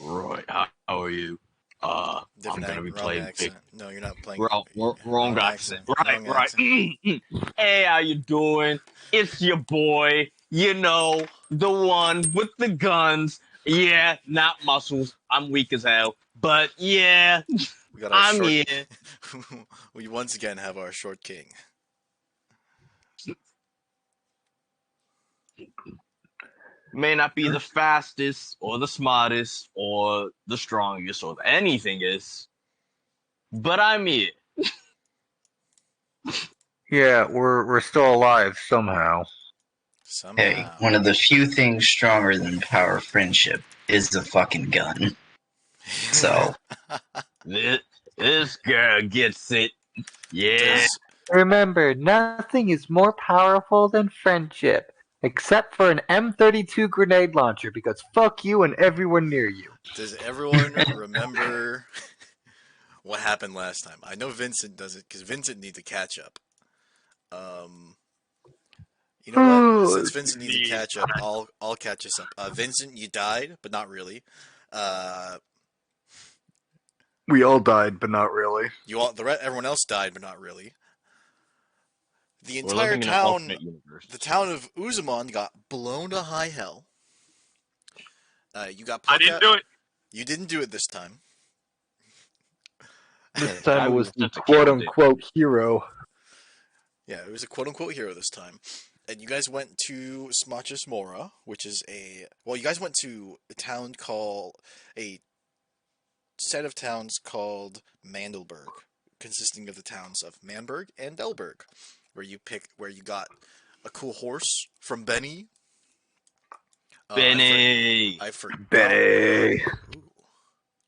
Roy, how are you? I'm Different gonna be wrong playing big. accent. No, you're not playing. Wrong Wrong accent. accent. Right, Wrong right. accent. Hey, how you doing? It's your boy. You know, the one with the guns. Yeah, not muscles. I'm weak as hell. But yeah, We got our I'm short. here. We once again have our short king. May not be the fastest or the smartest or the strongest or anything is, but I'm here. Yeah, we're still alive somehow. Hey, Somehow. one of the few things stronger than power of friendship is a fucking gun. So, This, this girl gets it. Yeah. Does Remember, nothing is more powerful than friendship, except for an M32 grenade launcher, because fuck you and everyone near you. does everyone remember what happened last time? I know Vincent does it because Vincent needs to catch up. Um, you know what? Since Vincent needs to catch up, I'll catch us up. Vincent, you died, but not really. Uh, We all died, but not really. everyone else died, but not really. The We're entire living in an town, alternate universe. the town of Uzumon, got blown to high hell. You got I put didn't out. do it. You didn't do it this time. This time I it was was the the one that quote killed it. unquote hero. Yeah, it was a quote unquote hero this time. And you guys went to Smotchasmora, which is you guys went to a set of towns called Mandelberg, consisting of the towns of Manberg and Delberg, where you got a cool horse from Benny. Benny. I forgot. Betty. Ooh,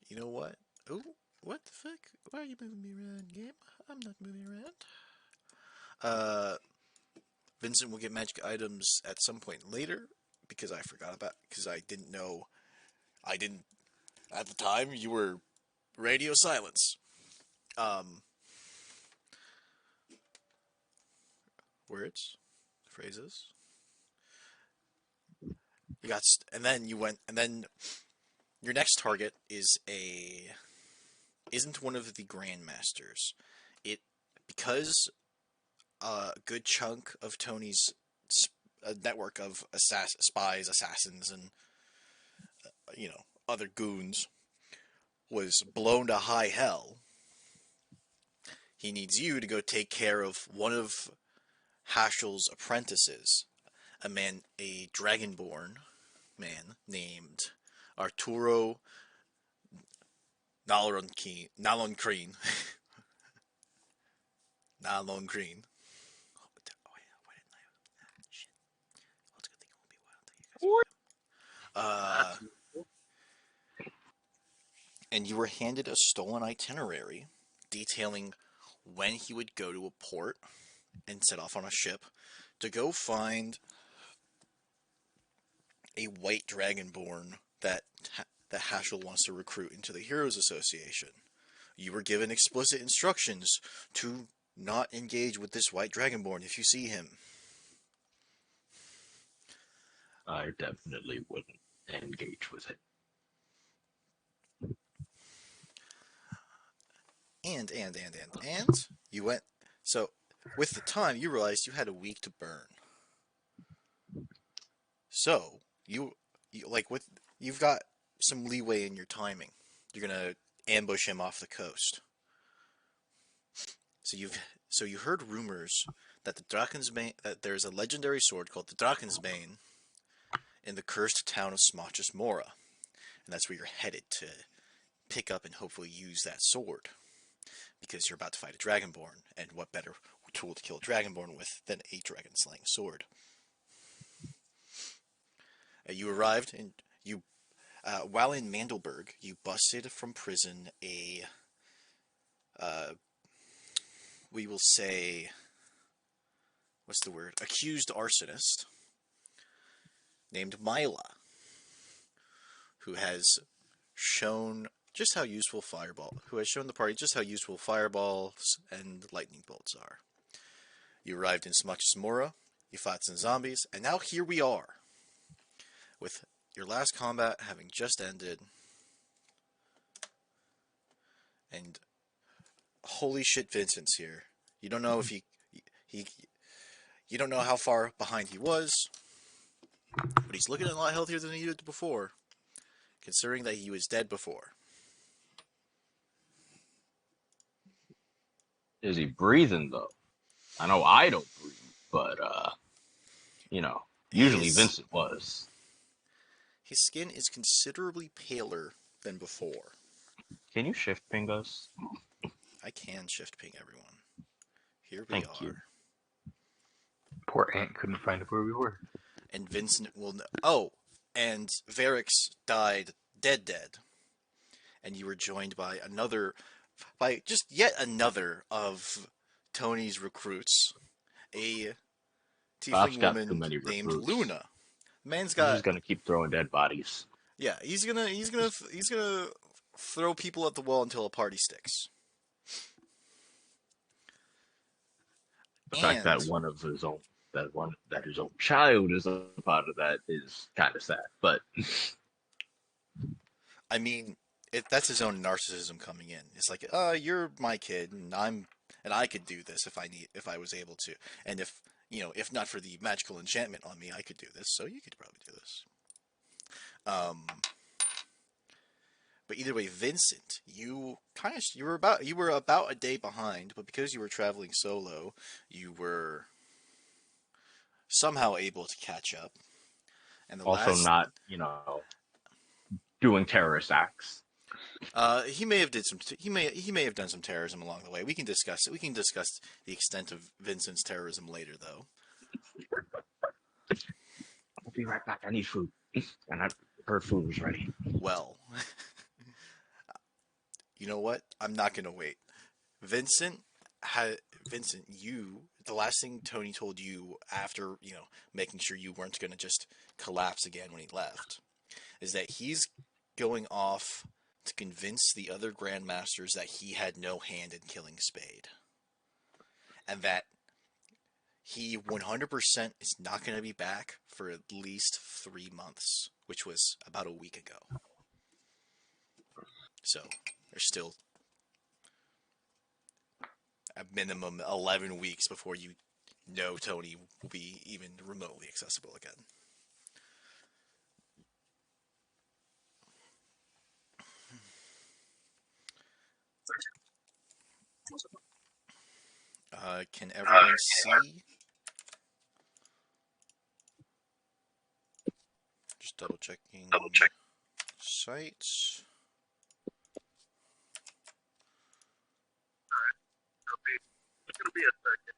you know what? Ooh, what the fuck? Why are you moving me around, game? I'm not moving around. Uh, Vincent will get magic items at some point later because I didn't know. I didn't at the time. You were radio silence. Um, words, phrases. And then you went, and then your next target isn't one of the grandmasters. It because a good chunk of Tony's network of spies, assassins, and other goons was blown to high hell. He needs you to go take care of one of Hashel's apprentices, a dragonborn man named Arturo Naloncreen. Naloncreen. Naloncreen. Uh, and you were handed a stolen itinerary detailing when he would go to a port and set off on a ship to go find a white dragonborn that Haschel wants to recruit into the Heroes Association. You were given explicit instructions to not engage with this white dragonborn if you see him. I definitely wouldn't engage with it. And you went. So, with the time, you realized you had a week to burn. So, you like with you've got some leeway in your timing. You're gonna ambush him off the coast. So you heard rumors that that there's a legendary sword called the Drakensbane in the cursed town of Smotchasmora, and that's where you're headed to pick up and hopefully use that sword because you're about to fight a dragonborn, and what better tool to kill a dragonborn with than a dragon slaying sword? You arrived and you while in Mandelberg, you busted from prison a uh, we will say what's the word? Accused arsonist named Mila, who has shown who has shown the party just how useful fireballs and lightning bolts are. You arrived in Smotchasmora, you fought some zombies, and now here we are, with your last combat having just ended. And holy shit, Vincent's here. You don't know if he you don't know how far behind he was, but he's looking a lot healthier than he did before, considering that he was dead before. Is he breathing though? I know I don't breathe, but usually His Vincent was. his skin is considerably paler than before. Can you shift ping us? I can shift ping everyone. Here we Thank you. are. Poor Ant couldn't find where we were. And Vincent will know. Oh, and Varix died dead. And you were joined by just yet another of Tony's recruits, a Bob's tiefling got too woman many named recruits. Luna. Man's He's got just gonna keep throwing dead bodies. yeah. He's gonna throw people at the wall until a party sticks. The fact And that his own child is a part of that is kind of sad. But I mean, that's his own narcissism coming in. It's like, you're my kid, and I could do this if I was able to, and if not for the magical enchantment on me, I could do this. So you could probably do this. But either way, Vincent, you were about a day behind, but because you were traveling solo, you were somehow able to catch up. And the also last not, doing terrorist acts. he may have done some terrorism along the way. We can discuss it. We can discuss the extent of Vincent's terrorism later, though. I'll be right back. I need food, and I heard food was ready. Well, you know what? I'm not gonna wait. Vincent the last thing Tony told you after making sure you weren't gonna just collapse again when he left is that he's going off to convince the other grandmasters that he had no hand in killing Spade, and that he 100% is not going to be back for at least 3 months, which was about a week ago. So there's still a minimum 11 weeks before you know Tony will be even remotely accessible again. Can everyone see? Just double checking sites. It'll be a second.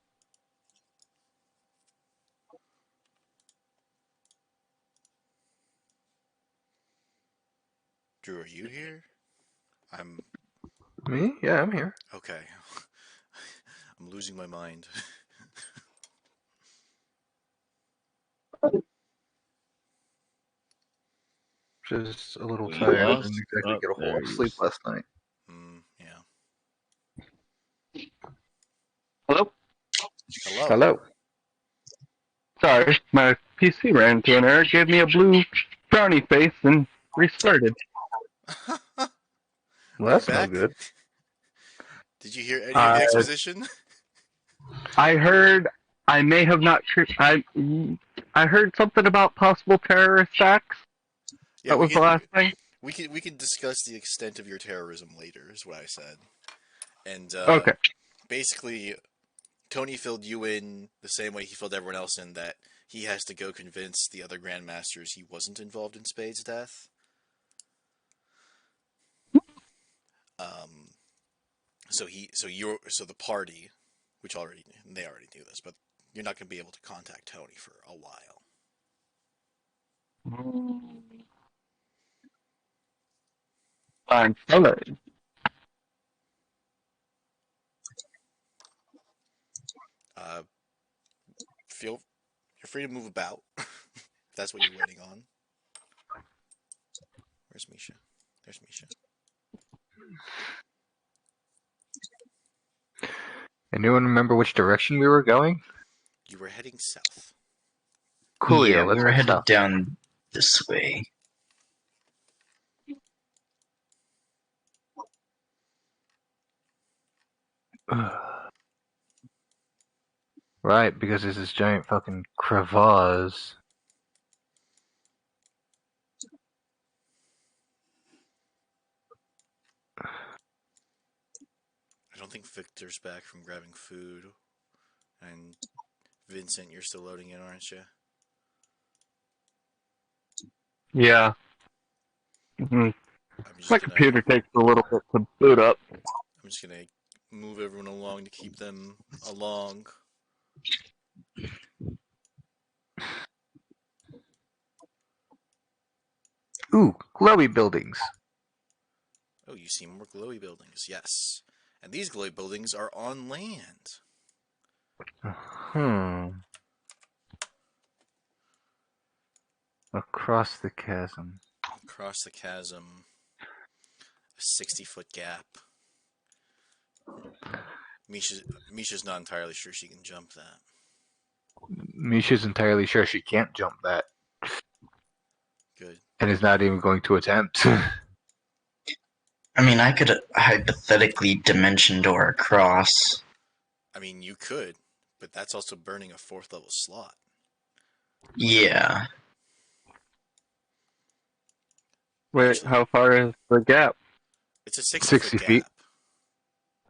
Drew, are you here? I'm Me? Yeah, I'm here. okay. I'm losing my mind. Just a little We tired. I lost? didn't exactly Oh, get a whole there lot of he sleep is. last night. Yeah. Hello? Hello. Hello. Sorry, my PC ran into an error, gave me a blue frowny face, and restarted. Well, Are you that's no back? good. Did you hear any of Uh, the exposition? I heard I may have not. I heard something about possible terrorist acts. Yeah, That we was the can last thing. we can discuss the extent of your terrorism later. Is what I said. And Okay. basically, Tony filled you in the same way he filled everyone else in, that he has to go convince the other grandmasters he wasn't involved in Spade's death. Um, so the party, which they already knew this, but you're not going to be able to contact Tony for a while. Fine. Okay. Uh, you're free to move about. If that's what you're waiting on. Where's Misha? There's Misha. Anyone remember which direction we were going? You were heading south. Cool. Yeah, Let's we were head headed south. down this way. Right, because there's this giant fucking crevasse. I don't think Victor's back from grabbing food. And Vincent, you're still loading in, aren't you? Yeah. Mhm. I'm My just gonna computer takes a little bit to boot up. I'm just gonna move everyone along to keep them along. Ooh, glowy buildings. Oh, you see more glowy buildings, yes. And these glowy buildings are on land. Across the chasm. Across the chasm, a 60-foot gap. Misha's not entirely sure she can jump that. Misha's entirely sure she can't jump that. Good. And is not even going to attempt. I mean, I could hypothetically dimension door across. I mean, you could, but that's also burning a 4th level slot. Yeah. Wait, Actually, how far is the gap? it's a 60-foot 60 feet. gap.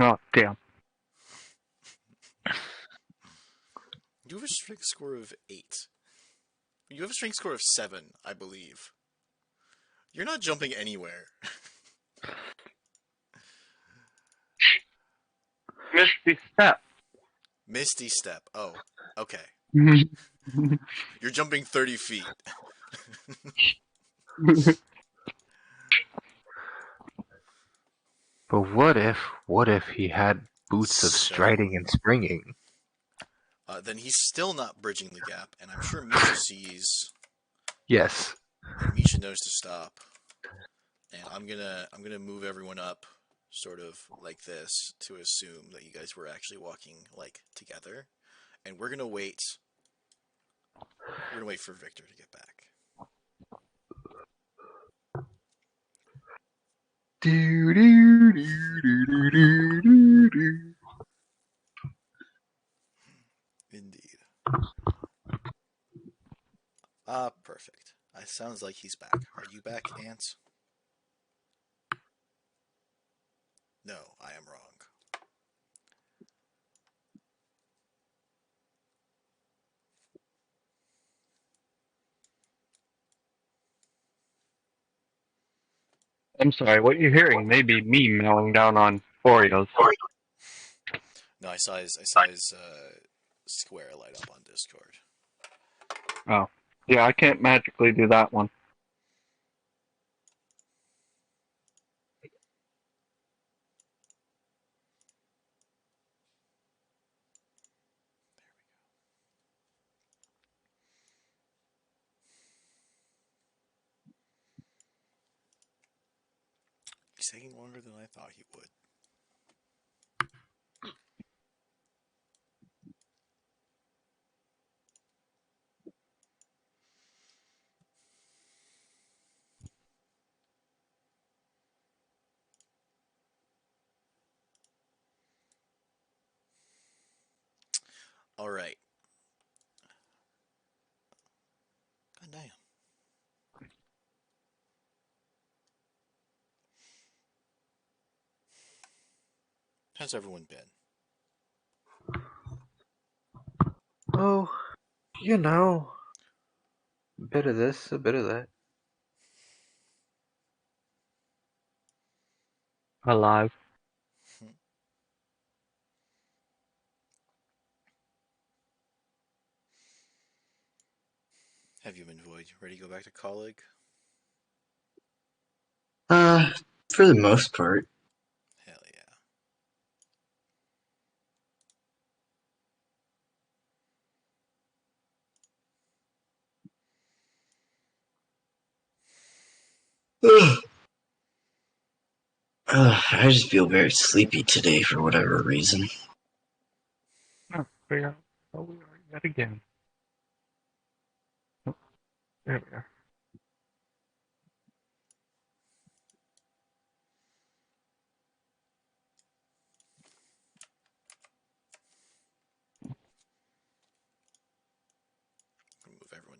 Oh, damn. You have a strength score of 8. You have a strength score of 7, I believe. You're not jumping anywhere. Misty step. Misty step. Oh, okay. You're jumping 30 feet. But what if he had boots of So, striding and springing? then he's still not bridging the gap, and I'm sure Misha sees, Yes. and Misha knows to stop. And I'm gonna move everyone up, sort of like this, to assume that you guys were actually walking like together, and we're gonna wait. We're gonna wait for Victor to get back. Do, do, do, do, do, do, do. Indeed. Ah, perfect. It sounds like he's back. Are you back, Ants? No, I am wrong. I'm sorry, what you're hearing may be me mowing down on Oreos. No, I saw his square light up on Discord. Oh. Yeah, I can't magically do that one. He's taking longer than I thought he would. All right. God damn. How's everyone been? Oh, you know, a bit of this, a bit of that. Alive. Have you been Void? Ready to go back to college? Uh, for the most part. Hell yeah. I just feel very sleepy today for whatever reason. Oh, figure out. Oh, we are yet again. Oh, there we are.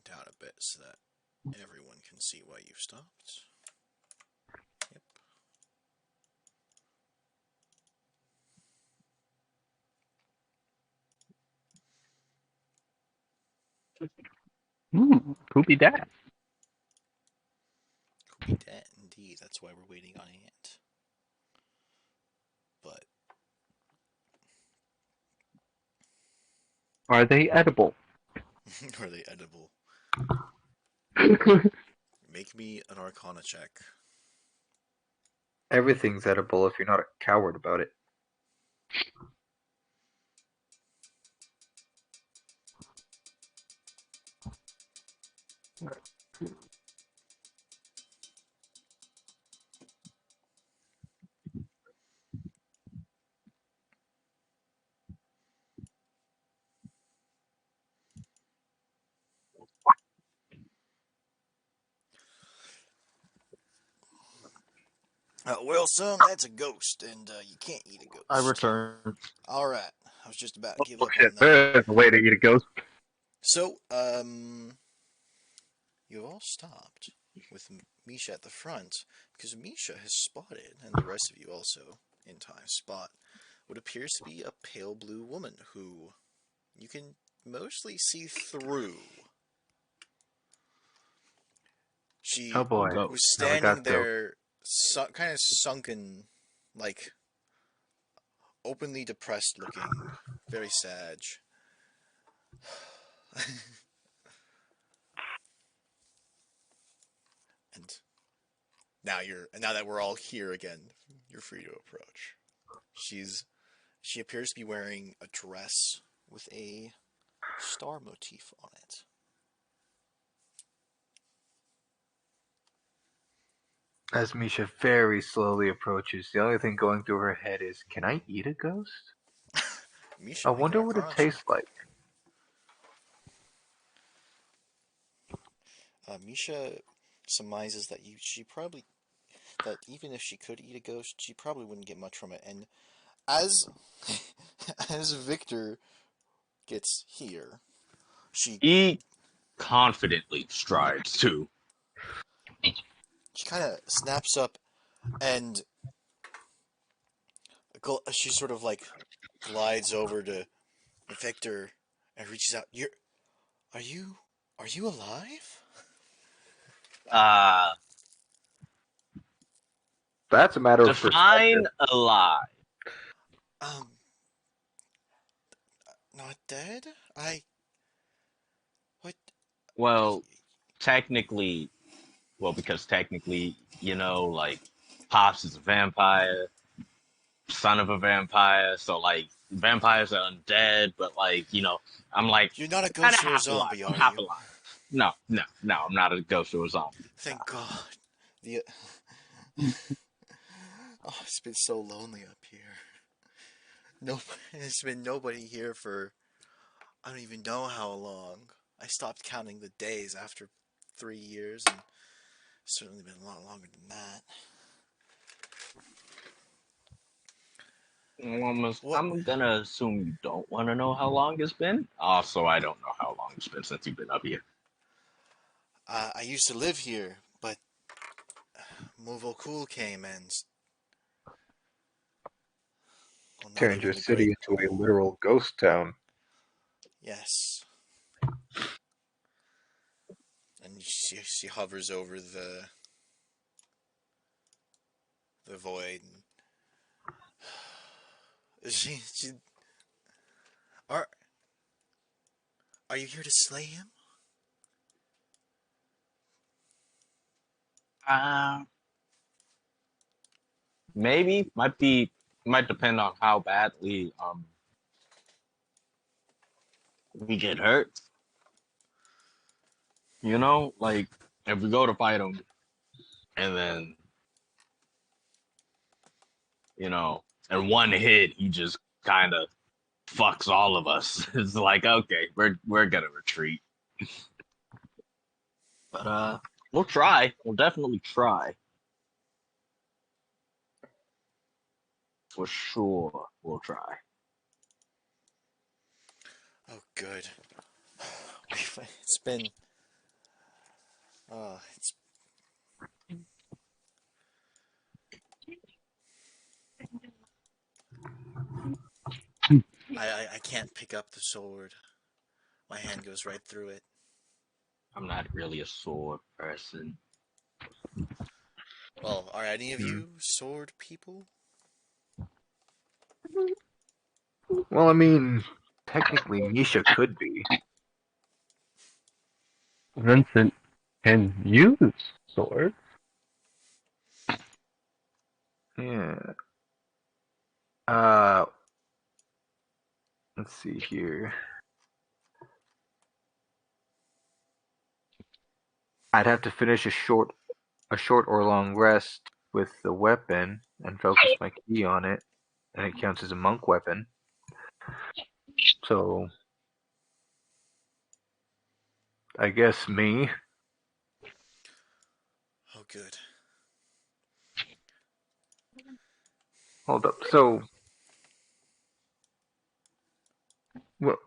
down a bit so that everyone can see why you stopped. Yep. Poopy dad. Could be dead, indeed. That's why we're waiting on Ant. But Are they edible? are they edible? Make me an Arcana check. Everything's edible if you're not a coward about it. Well, son, that's a ghost, and you can't eat a I ghost. returned. Alright, I was just about to give Oh up shit! on that. There's a way to eat a ghost. So, you've all stopped with Misha at the front, because Misha has spotted, and the rest of you also, in time, spot what appears to be a pale blue woman who you can mostly see through. Oh She boy. Go. was Now we standing got ghosts. there, kind of sunken, like openly depressed looking, very sad. And now that we're all here again, you're free to approach. She appears to be wearing a dress with a star motif on it. As Misha very slowly approaches, the only thing going through her head is, can I eat a ghost? Misha, I make an wonder what it Arcana tastes check. like. Misha surmises that that even if she could eat a ghost, she probably wouldn't get much from it. And as as Victor gets here, she He confidently strides to. she kind of snaps up and she sort of like glides over to Victor and reaches out. Are you are you alive? Uh, That's a matter of perspective. define alive. Um, not dead. I what? Well, technically, because technically, like, Pops is a vampire, son of a vampire, so, like, vampires are undead, but, like, I'm, like, You're not a kind of ghost or a half alive. zombie, I'm are half you? alive. No, no, no, I'm not a ghost or a zombie. Thank God. The oh, it's been so lonely up here. No, there's been nobody here for I don't even know how long. I stopped counting the days after 3 years, and it's certainly been a lot longer than that. What? I'm gonna assume you don't want to know how long it's been. Also, I don't know how long it's been since you've been up here. I used to live here, but Movo Cool came and well, not Turned your even the great. city into a literal ghost town. Yes, and she hovers over the void. And she are are you here to slay him? Uh, Maybe might depend on how badly we get hurt. Like, if we go to fight him and then in one hit he just kind of fucks all of us. It's like, okay, we're gonna retreat, but we'll try. We'll definitely try for sure. We'll try. Oh, good. It's been It's I can't pick up the sword. My hand goes right through it. I'm not really a sword person. Well, are any of Hmm. you sword people? Well, I mean, technically, Misha could be. Vincent can use sword. Yeah. Uh, let's see here. I'd have to finish a short or long rest with the weapon and focus my ki on it, and it counts as a monk weapon. So I guess me. Oh, good. Hold up. So, well,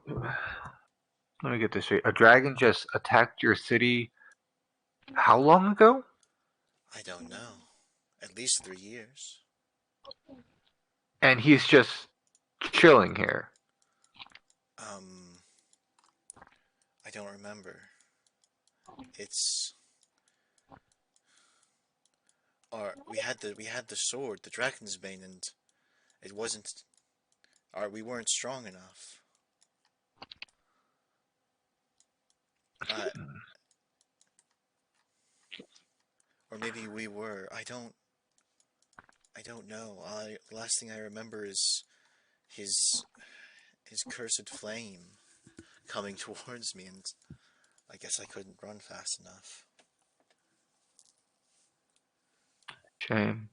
let me get this straight. A dragon just attacked your city how long ago? I don't know. At least 3 years. And he's just chilling here. Um, I don't remember. It's or we had the sword, the dragon's bane, and it wasn't. Or we weren't strong enough. Uh, or maybe we were. I don't know. The last thing I remember is his his cursed flame coming towards me, and I guess I couldn't run fast enough. Shame.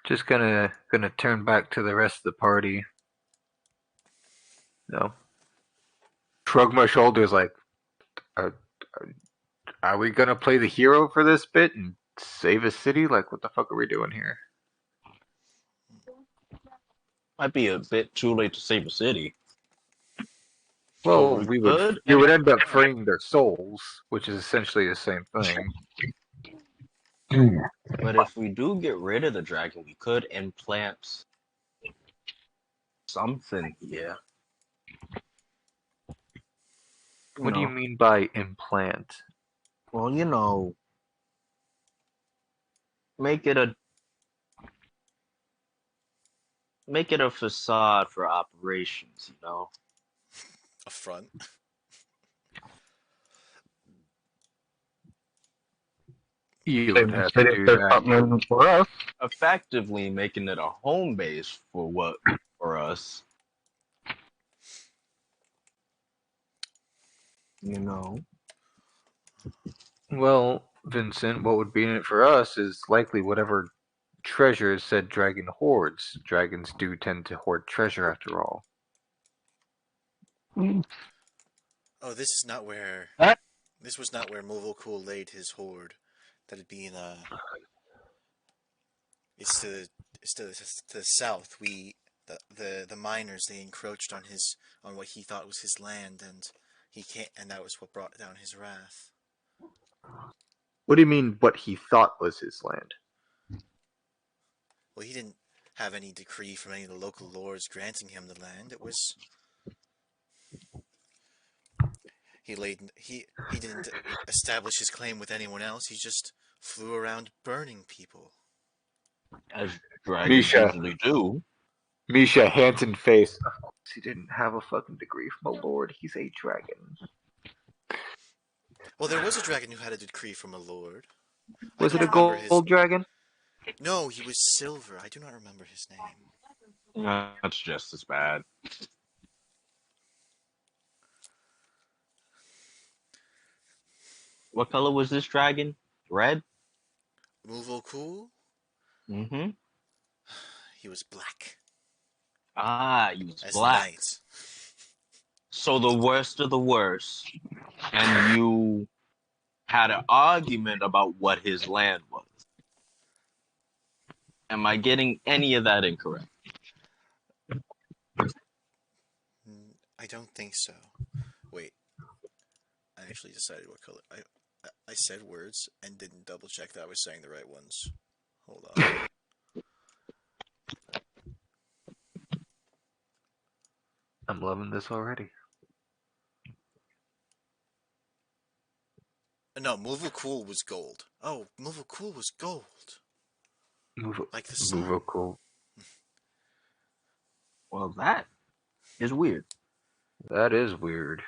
Just gonna turn back to the rest of the party. No. Shrug my shoulders like, are, are we gonna play the hero for this bit and save a city? Like, what the fuck are we doing here? Might be a bit too late to save a city, but Well, we we could would end up implant. freeing their souls, which is essentially the same thing. But if we do get rid of the dragon, we could implant something here. You What do you know, mean by implant? well, make it a make it a facade for operations. A front. You would Save the have to city if do there's that. something in it for us. Effectively making it a home base for us. You know, Well, Vincent, what would be in it for us is likely whatever treasure said dragon hoards. Dragons do tend to hoard treasure after all. Oh, this is not where. That This was not where Movokul laid his hoard. That'd be in It's to the. It's to the south. The miners, they encroached on what he thought was his land, and he can't. And that was what brought down his wrath. What do you mean what he thought was his land? Well, he didn't have any decree from any of the local lords granting him the land. It was he didn't establish his claim with anyone else. He just flew around burning people. as dragons Misha, usually do. Misha, hands in face. Of course he didn't have a fucking degree from a lord. He's a dragon. Well, there was a dragon who had a decree from a lord. I Was it don't a remember his. gold dragon? No, he was silver. I do not remember his name. That's just as bad. What color was this dragon? Red? Movokul? Mm-hmm. He was black Ah, he was as black. night. So the worst of the worst. And you had an argument about what his land was. Am I getting any of that incorrect? I don't think so. Wait, I actually decided what color. I said words and didn't double check that I was saying the right ones. Hold on. I'm loving this already. No, Move Cool was gold. Oh, Move Cool was gold. Move, Like the move sun. cool. Well, that is weird. That is weird.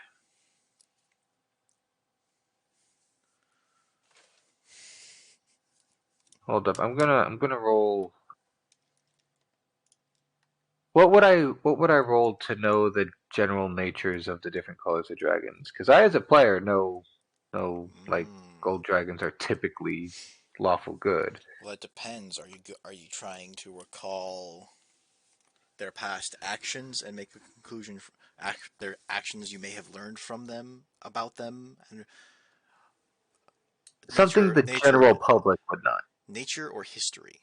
Hold up. I'm gonna roll. What would I roll to know the general natures of the different colors of dragons? Because I, as a player, know like Mm. gold dragons are typically lawful good. Well, it depends. Are you trying to recall their past actions and make a conclusion? Their actions you may have learned from them about them and Something the general public would not. nature or history.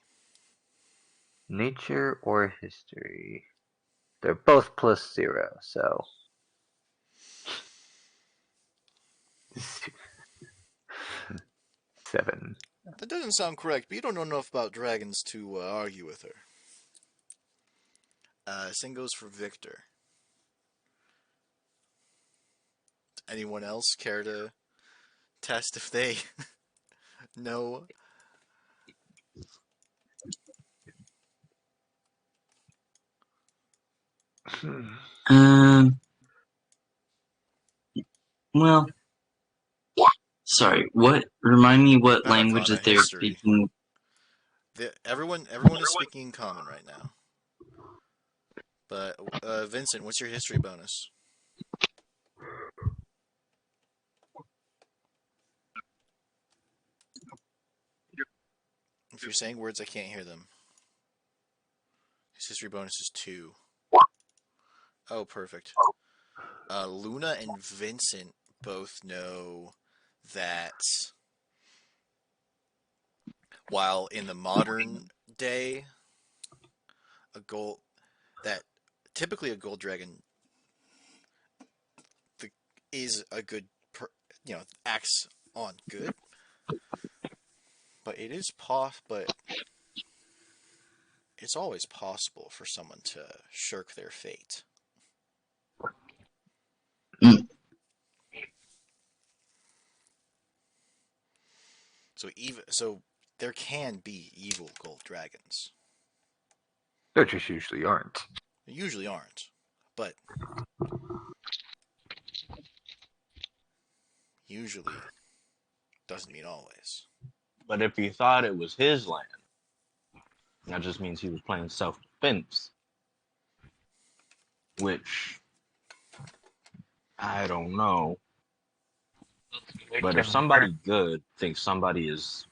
Nature or history. They're both +0, so 7. That doesn't sound correct, but you don't know enough about dragons to argue with her. Same goes for Victor. Anyone else care to test if they know? Um. Well, sorry. What? Remind me what language Arcana, that they're history. speaking. Everyone is speaking in common right now. But Vincent, what's your history bonus? If you're saying words, I can't hear them. His history bonus is 2. Oh, perfect. Luna and Vincent both know that while in the modern day, a gold that typically a gold dragon is a good, acts on good, but but it's always possible for someone to shirk their fate. Mm. So there can be evil gold dragons. There just usually aren't. They usually aren't, but usually doesn't mean always. But if he thought it was his land, that just means he was playing self-defense, which I don't know. But if somebody good thinks somebody is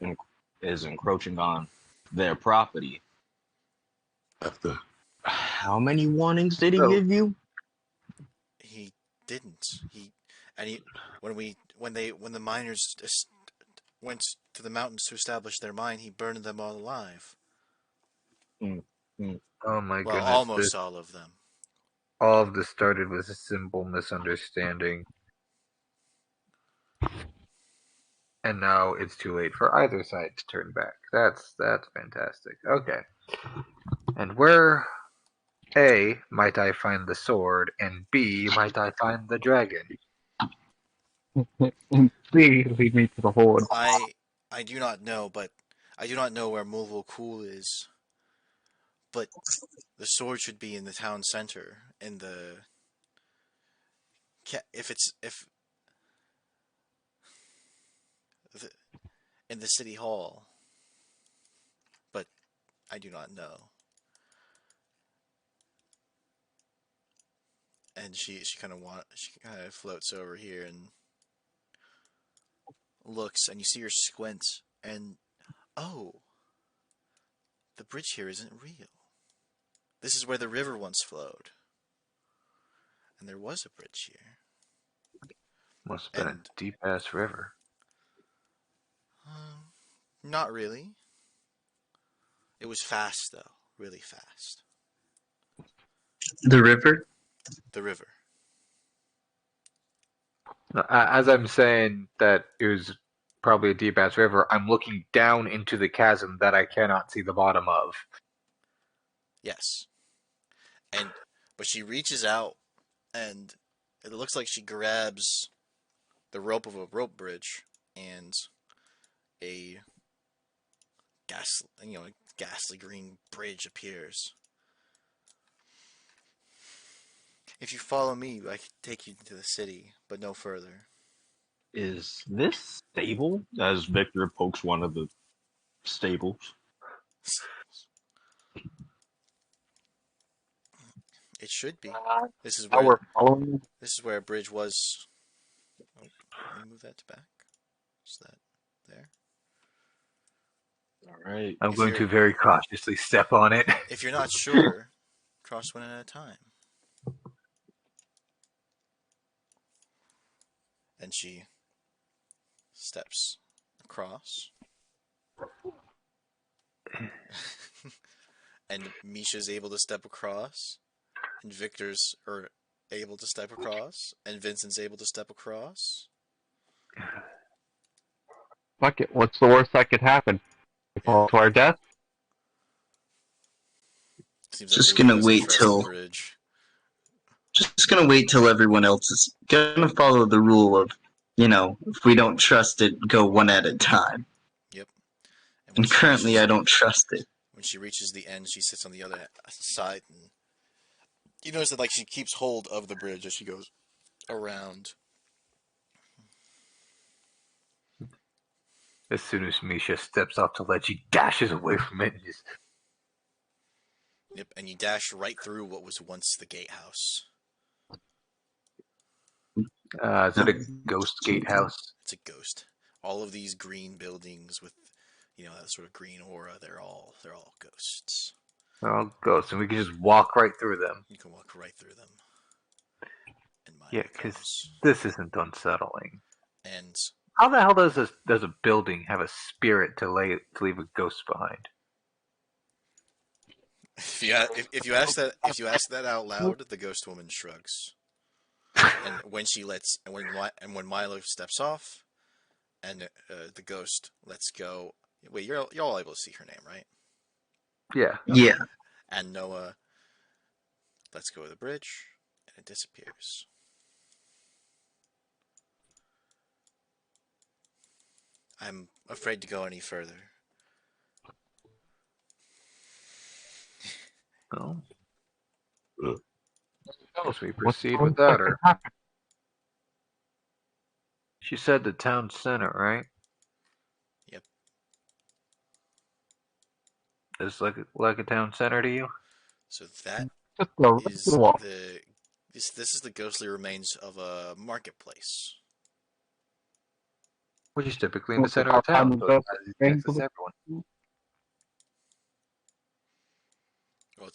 encroaching on their property, how many warnings did he So, give you? He didn't. When the miners went to the mountains to establish their mine, he burned them all alive. Mm, mm. oh my Well, goodness, almost all of them. all of this started with a simple misunderstanding, and now it's too late for either side to turn back. That's fantastic. Okay, and where A might I find the sword, and B might I find the dragon? Please lead me to the horde. I do not know, but I do not know where Movil Cool is. But the sword should be in the town center, in the if in the city hall. But I do not know. And she kind of floats over here and looks, and you see her squint, and oh, the bridge here isn't real. This is where the river once flowed, and there was a bridge here. Must have been a And deep ass river. not really. It was fast though, really fast. The river. The river. As I'm saying that it was probably a deep ass river, I'm looking down into the chasm that I cannot see the bottom of. Yes. But she reaches out and it looks like she grabs the rope of a rope bridge and a ghastly green bridge appears. If you follow me, I can take you into the city, but no further. Is this stable? As Victor pokes one of the stables. It should be. This is Now where we're following. this is where a bridge was. Oh, let me move that to back. Is that there? All right. I'm If going you're to very cautiously step on it. if you're not sure, cross one at a time. And she steps across. And Misha's able to step across. And Victor's able to step across. And Vincent's able to step across. Fuck it. What's the worst that could happen? We fall to our death? Seems like Just Luna gonna doesn't wait trust the till bridge. just gonna wait till everyone else is gonna follow the rule of, if we don't trust it, go one at a time. Yep. And And currently, I don't trust it. when she reaches the end, she sits on the other side, and you notice that like she keeps hold of the bridge as she goes around. As soon as Misha steps off the ledge, he dashes away from it and just. Yep, and you dash right through what was once the gatehouse. Is it a ghost gatehouse? It's a ghost. All of these green buildings with, that sort of green aura, they're all ghosts. They're all ghosts, and we can just walk right through them. You can walk right through them. And Yeah, because this isn't unsettling. And how the hell does a building have a spirit to leave a ghost behind? if you ask that out loud, the ghost woman shrugs. And when Milo steps off, and the ghost lets go. Wait, you're all able to see her name, right? Yeah. Yeah. And Noah lets go of the bridge, and it disappears. I'm afraid to go any further. Well, as we What's proceed the worst without that her. could happen? She said the town center, right? Yep. It's like a town center to you? So that Just go right is to the wall. this is the ghostly remains of a marketplace. Which is typically in the What's center of about town, time so to it bring access to the- everyone. Well,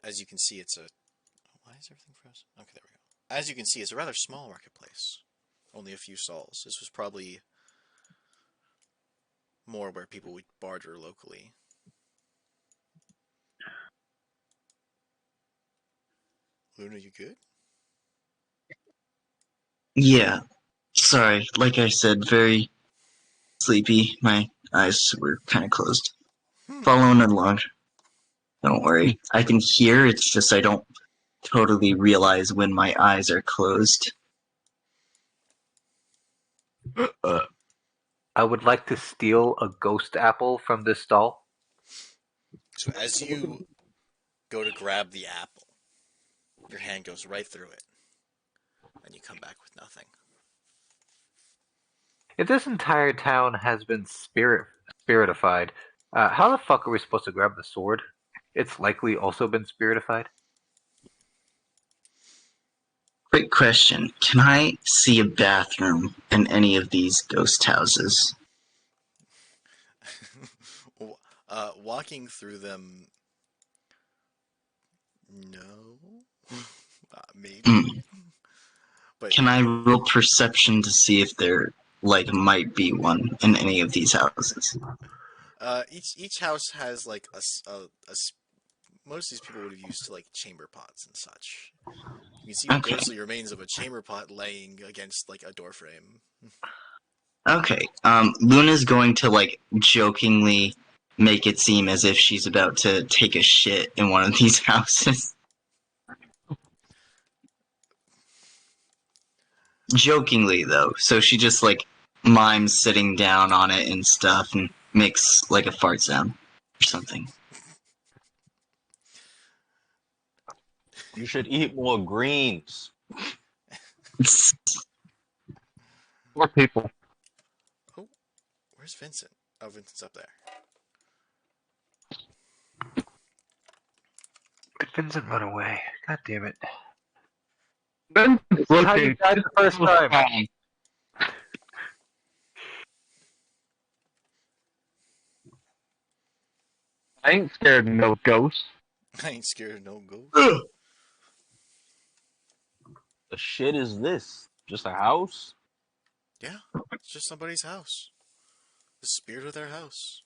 as you can see, it's a. Why is everything frozen? Okay, there we go. As you can see, it's a rather small marketplace. Only a few stalls. This was probably more where people would barter locally. Luna, you good? Yeah. Sorry, like I said, very sleepy. My eyes were kind of closed. Following along. Don't worry. I can hear, it's just I don't totally realize when my eyes are closed. I would like to steal a ghost apple from this stall. So as you go to grab the apple, your hand goes right through it, and you come back with nothing. If this entire town has been spiritified, how the fuck are we supposed to grab the sword? It's likely also been spiritified. Quick question. Can I see a bathroom in any of these ghost houses? Walking through them, no, maybe. But Can I roll perception to see if there, might be one in any of these houses? each house has like a most of these people would have used like chamber pots and such. You can see the Okay. ghostly remains of a chamber pot laying against like a door frame. Okay. Luna's going to like jokingly make it seem as if she's about to take a shit in one of these houses. Jokingly though, so she just like mimes sitting down on it and stuff and makes like a fart sound or something. You should eat more greens. More people. Oh, where's Vincent? Oh, Vincent's up there. Did Vincent run away? God damn it. Then This is how you died the first time. I ain't scared of no ghosts. I ain't scared of no ghost. The shit is this? Just a house? Yeah, it's just somebody's house. The spirit of their house.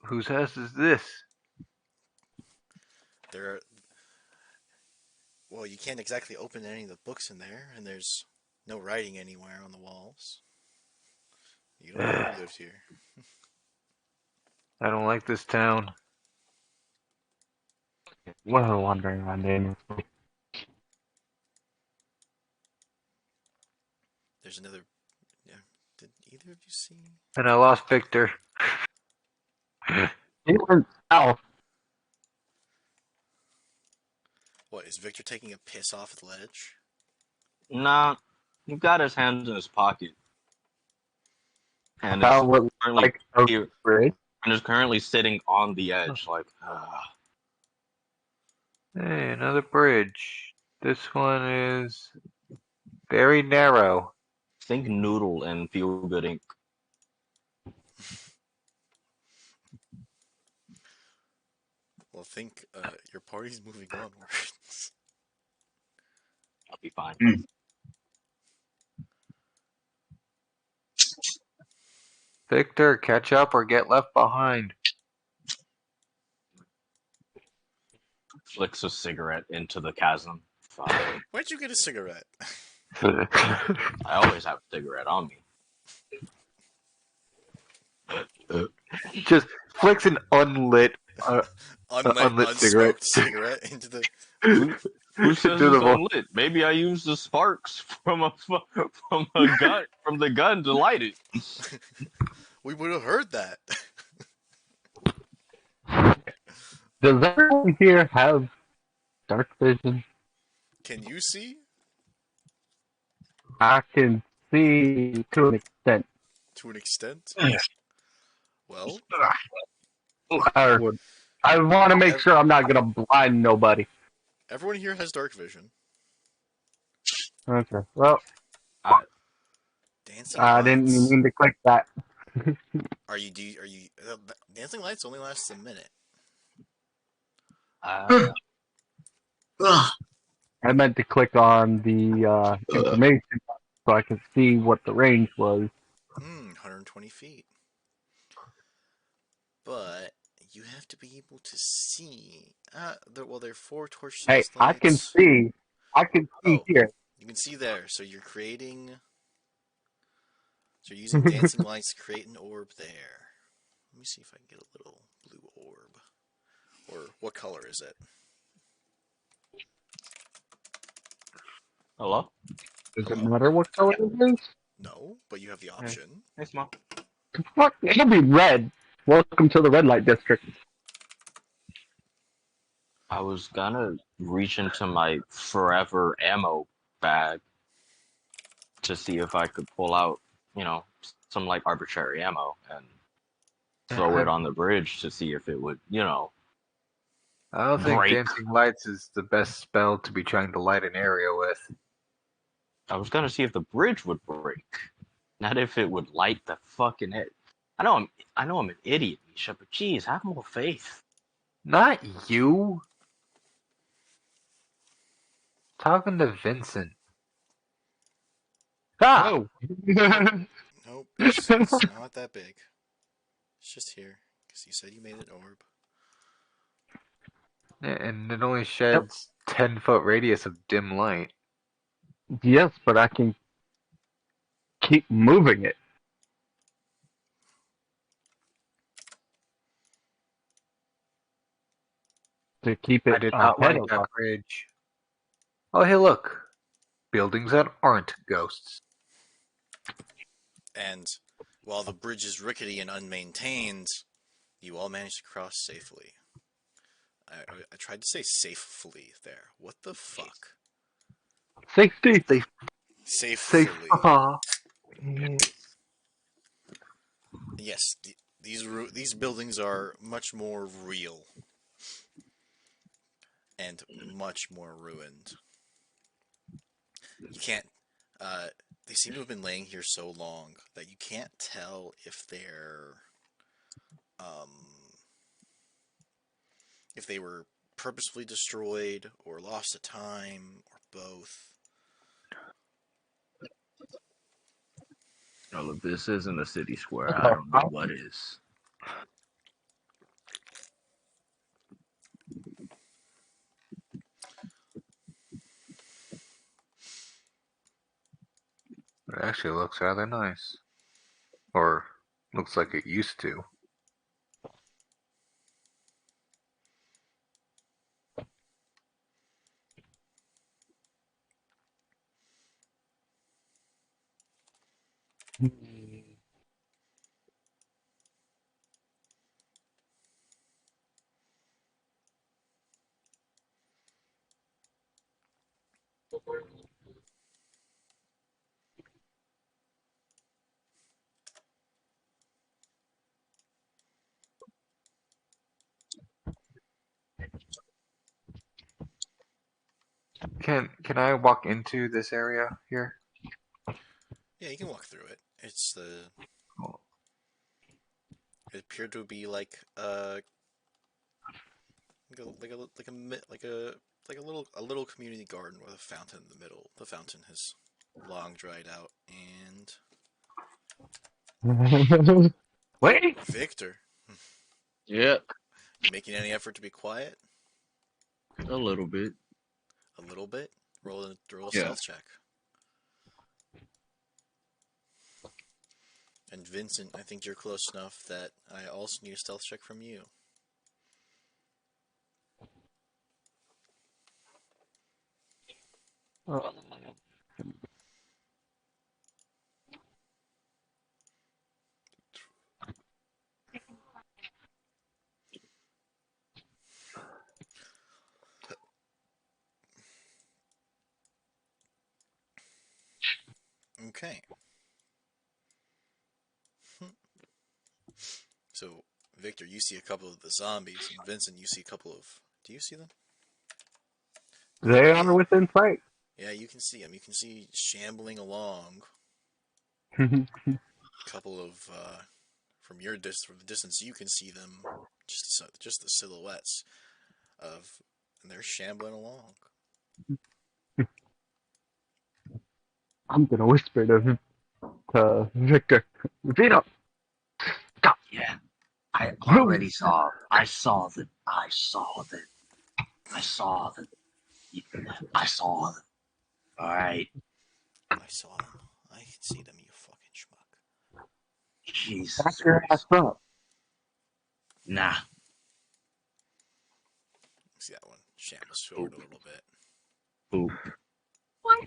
Whose house is this? There are. Well, you can't exactly open any of the books in there, and there's no writing anywhere on the walls. You don't know who lived here. I don't like this town. We're wandering around aimlessly. There's another. Yeah. Did either of you see? And I lost Victor. He went south. What, is Victor taking a piss off the ledge? Nah, he got his hands in his pocket. And How is what currently like a here, bridge? and is currently sitting on the edge, like, Hey, another bridge. This one is very narrow. think noodle and feel good ink. Well, think your party's moving onwards. I'll be fine. Victor, catch up or get left behind. Flicks a cigarette into the chasm. Fuck. Where'd you get a cigarette? I always have a cigarette on me. Just flicks an unlit Unsmoked cigarette. cigarette into the. Who says To the it's wall. unlit? Maybe I used the sparks from the gun to light it. We would have heard that. Does everyone here have dark vision? Can you see? I can see to an extent. To an extent? Well, I want to make sure I'm not gonna blind nobody. everyone here has dark vision. Okay. Well, Dancing I lights. didn't mean to click that. Are you? Dancing lights only lasts a minute. Ugh. I meant to click on the information so I could see what the range was. 120 feet. But you have to be able to see. There are 4 torch Hey, lights. I can see. I can see Oh. here. You can see there. So you're creating. So you're using dancing lights to create an orb there. Let me see if I can get a little blue orb. Or what color is it? Hello? Does it Hello? matter what color it is? No, but you have the option. Hey, Small. Fuck, it'll be red. Welcome to the red light district. I was gonna reach into my forever ammo bag to see if I could pull out, some like arbitrary ammo and throw it on the bridge to see if it would, I don't think break. dancing lights is the best spell to be trying to light an area with. I was gonna see if the bridge would break, not if it would light the fucking it. I know I'm an idiot, Misha, but geez, have more faith. Not you. Talking to Vincent. Ah! Oh. Nope, it's not that big. It's just here. Because you said you made an orb. Yeah, and it only sheds 10-foot radius of dim light. Yes, but I can keep moving it to keep I it did not ahead like of that us. bridge. Oh, hey, look. Buildings that aren't ghosts. And while the bridge is rickety and unmaintained, you all manage to cross safely. I tried to say safely there. What the fuck? Safety. Safe. Safe. Safely. Yes, these buildings are much more real and much more ruined. You can't. They seem to have been laying here so long that you can't tell um, if they were purposefully destroyed or lost to time or both. Well, if this isn't a city square, I don't know what is. It actually looks rather nice. Or looks like it used to. Can I walk into this area here? Yeah, you can walk through it. Oh, It appeared to be like a little community garden with a fountain in the middle. The fountain has long dried out, and Wait. Victor, Yep, you making any effort to be quiet? a little bit. A little bit. Roll a Yeah. stealth check. And Vincent, I think you're close enough that I also need a stealth check from you. Okay. So, Victor, you see a couple of the zombies, and Vincent, you see a couple of. Do you see them? They Yeah, are within sight. yeah, you can see them. You can see shambling along. A couple of from from the distance, you can see them. Just the silhouettes of, and they're shambling along. I'm gonna whisper to Victor. Vito, stop. Yeah, I Move. already saw. I saw that. I saw that. I saw that. I saw that. All right. I saw them. I can see them. You fucking schmuck. Back Jesus your ass Christ. up. Nah. See that one shambles forward a little bit. Boop. One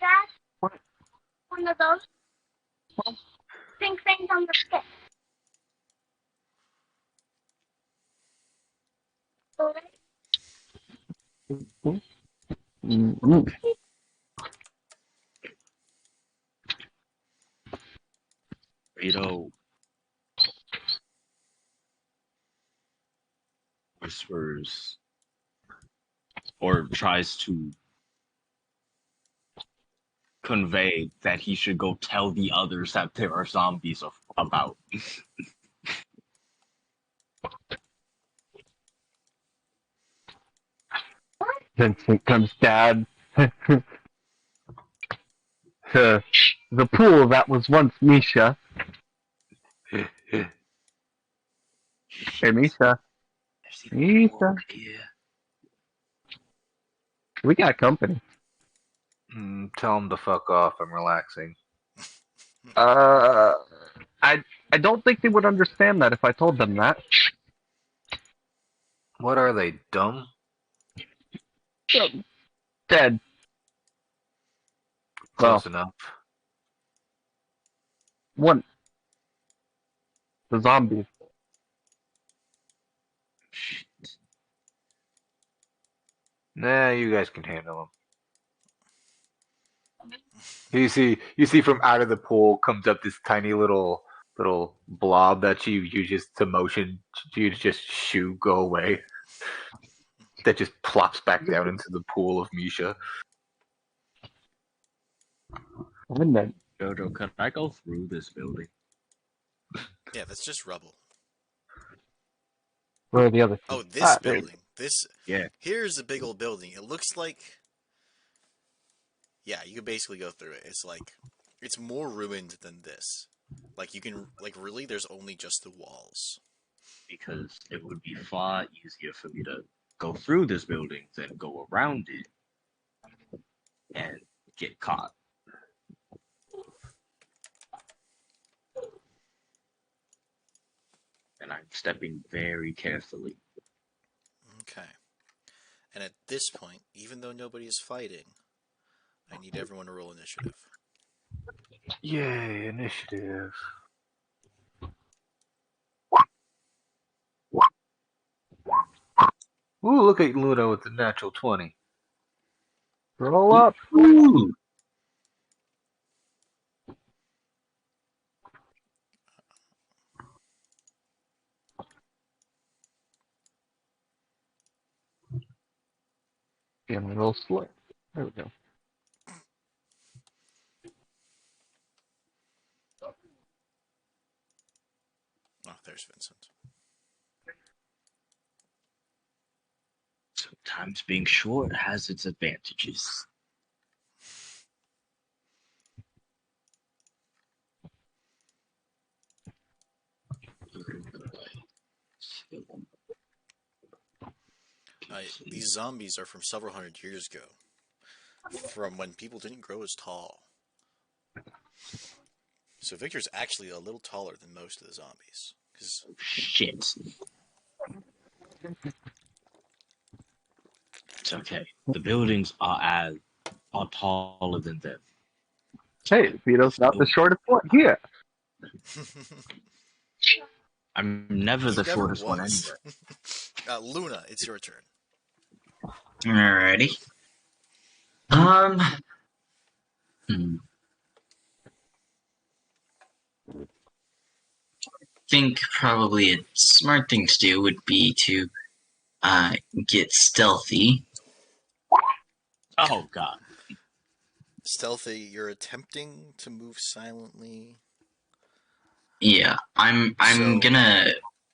that What? one of those pink things on the stick. Mm-hmm. Rito whispers or tries to convey that he should go tell the others that there are zombies about. Vincent comes dad to the pool that was once Misha. Hey, Misha. There's even Misha. more here. We got company. Tell him to fuck off. I'm relaxing. I I don't think they would understand that if I told them that. What are they, dumb? Dead. Close Well, enough. one. The zombies. Nah, you guys can handle them. You see from out of the pool comes up this tiny little blob that you use just to motion you to just shoo go away. That just plops back down into the pool of Misha. And then Jojo, could I go through this building? Yeah, that's just rubble. where are the other two? Oh, this There you building. This Yeah. here's a big old building. It looks like, yeah, you can basically go through it. It's like it's more ruined than this. Like you can really there's only just the walls. Because it would be far easier for me to go through this building than go around it and get caught. And I'm stepping very carefully. Okay. And at this point, even though nobody is fighting, I need everyone to roll initiative. Yay, initiative. Ooh, look at Luna with the natural 20. roll up. Ooh. And roll slow. There we go. Oh, there's Vincent. Sometimes being short has its advantages. These zombies are from several hundred years ago, from when people didn't grow as tall. So Victor's actually a little taller than most of the zombies. Cause Shit. It's okay. The buildings are taller than them. Hey, Vito's not the shortest one here. I'm never he the never shortest one was. anyway. Luna, it's your turn. Alrighty. Um. Hmm. Think probably a smart thing to do would be to get stealthy. Oh god. Stealthy, you're attempting to move silently. Yeah, I'm So, gonna.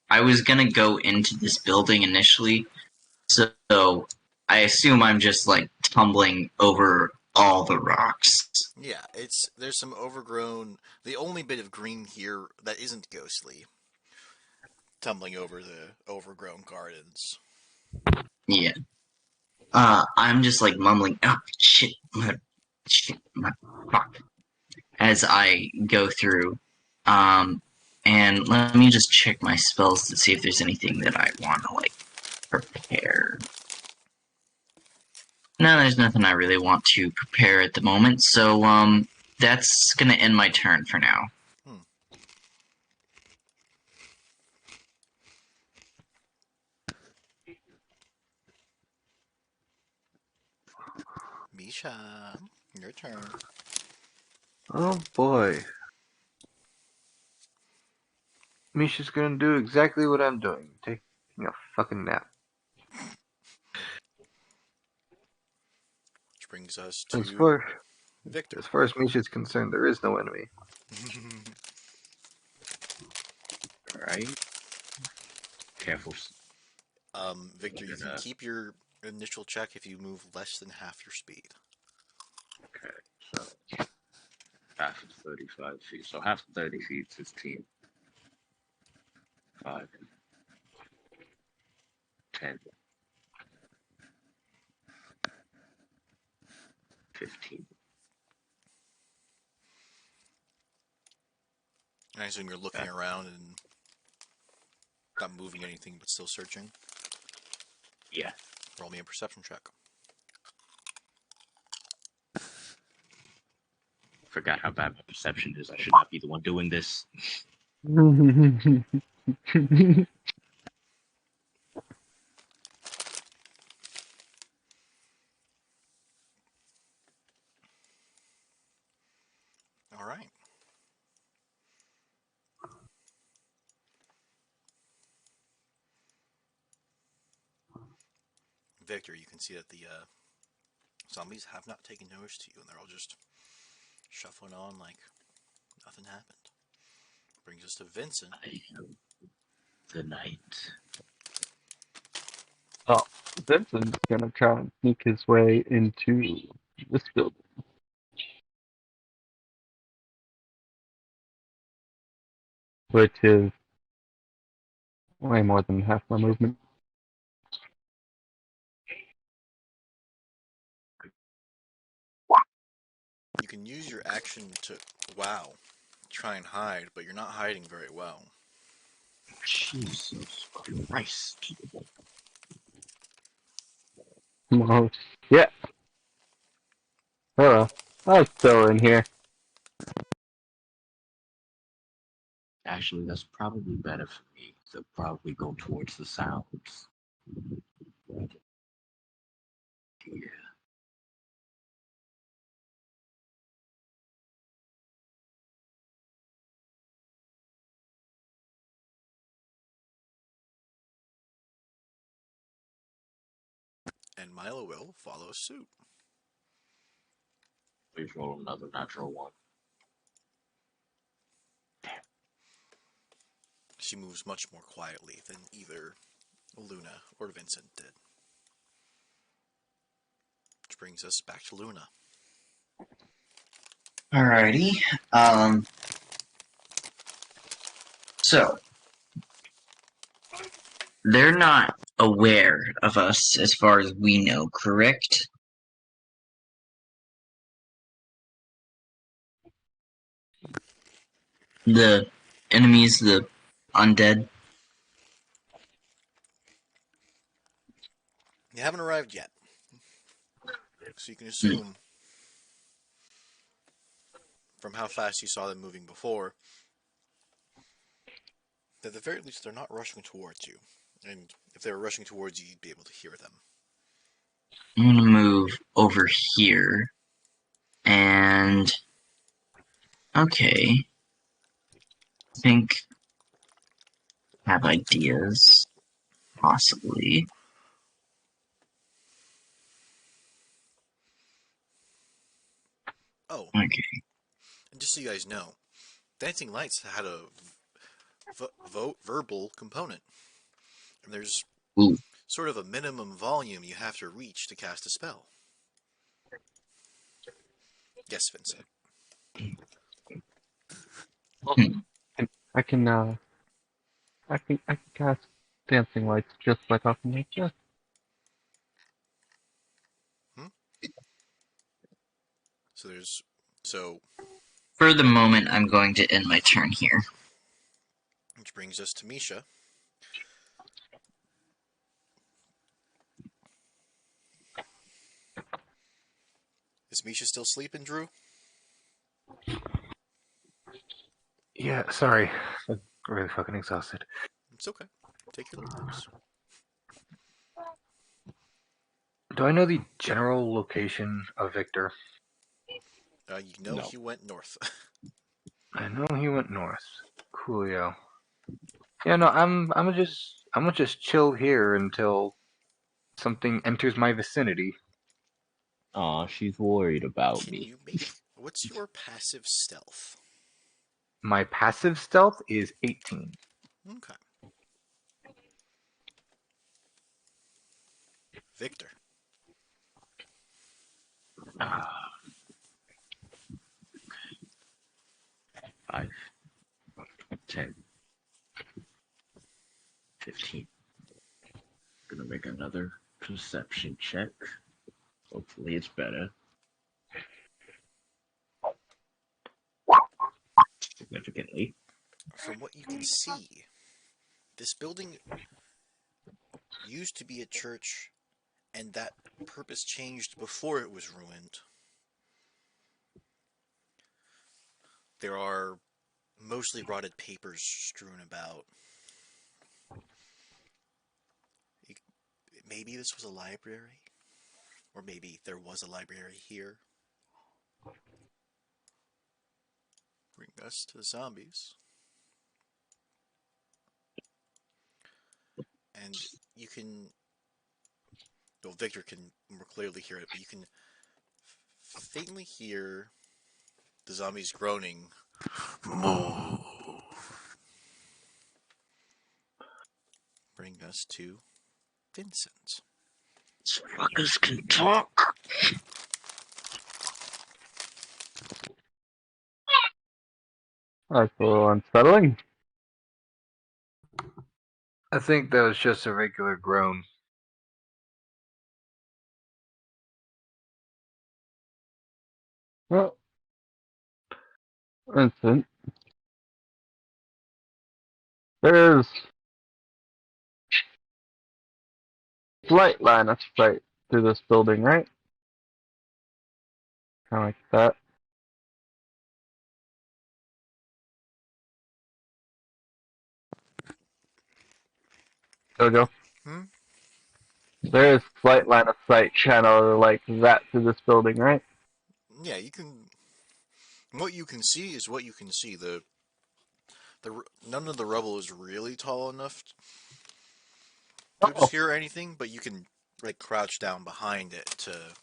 I was gonna go into this building initially, so I assume I'm just like tumbling over all the rocks. yeah, there's some overgrown. The only bit of green here that isn't ghostly, tumbling over the overgrown gardens. Yeah. I'm just like mumbling, oh shit, fuck, as I go through. And let me just check my spells to see if there's anything that I want to like prepare. No, there's nothing I really want to prepare at the moment, so that's gonna end my turn for now. Misha, your turn. Oh boy. Misha's gonna do exactly what I'm doing. Taking a fucking nap. Which brings us As to far Victor. as far as Misha's concerned, there is no enemy. Alright. Careful. Victor, you can keep your initial check if you move less than half your speed. Okay, so half of 35 feet. So half of 30 feet is 15. 5, 10. 15. I assume you're looking around and not moving anything, but still searching. Yeah. Roll me a perception check. Forgot how bad my perception is. I should not be the one doing this. All right. Victor, you can see that the zombies have not taken notice to you, and they're all just shuffling on like nothing happened. Brings us to Vincent. I am the night. Oh, Vincent's gonna try and sneak his way into this building. Which is way more than half my movement. You can use your action to, wow, try and hide, but you're not hiding very well. Jesus Christ. Oh, yeah. Hello. I was still in here. Actually, that's probably better for me to probably go towards the sounds. Yeah. And Milo will follow suit. Please roll another natural one. She moves much more quietly than either Luna or Vincent did. Which brings us back to Luna. Alrighty. So they're not aware of us as far as we know, correct? The enemies, the undead. You haven't arrived yet. So you can Hmm. assume, from how fast you saw them moving before, that at the very least they're not rushing towards you. And if they were rushing towards you, you'd be able to hear them. I'm gonna move over here. And okay. I think I have ideas. Possibly. Oh, Okay. and just so you guys know, Dancing Lights had a verbal component. And there's Ooh. sort of a minimum volume you have to reach to cast a spell. Yes, Vincent. Hmm. I can cast dancing lights just by talking like this. Hmm? So there's... So, For the moment, I'm going to end my turn here. which brings us to Misha. Is Misha still sleeping, Drew? Yeah, sorry. I'm really fucking exhausted. It's okay. Take your little naps. Do I know the general location of Victor? You know No. he went north. I know he went north. Coolio. Yeah, no, I'm gonna just chill here until something enters my vicinity. Aw, she's worried about Can me. you make... What's your passive stealth? My passive stealth is 18. Okay. Victor. Ah, 5, 10, 15. Gonna make another perception check. Hopefully it's better. significantly. From what you can see, this building used to be a church, and that purpose changed before it was ruined. There are mostly rotted papers strewn about. Maybe this was a library? Or maybe there was a library here. Bring us to the zombies. And you can... Well, Victor can more clearly hear it, but you can faintly hear the zombies groaning. Bring us to Vincent. These fuckers can talk. That's a little unsettling. I think that was just a regular groan. Well, Vincent, there's slight line of sight through this building, right? Kind of like that. Jojo? Hmm? There is slight line of sight kind of like that through this building, right? Yeah, you can... What you can see is what you can see. None of the rubble is really tall enough to Oh, obscure anything, but you can like crouch down behind it to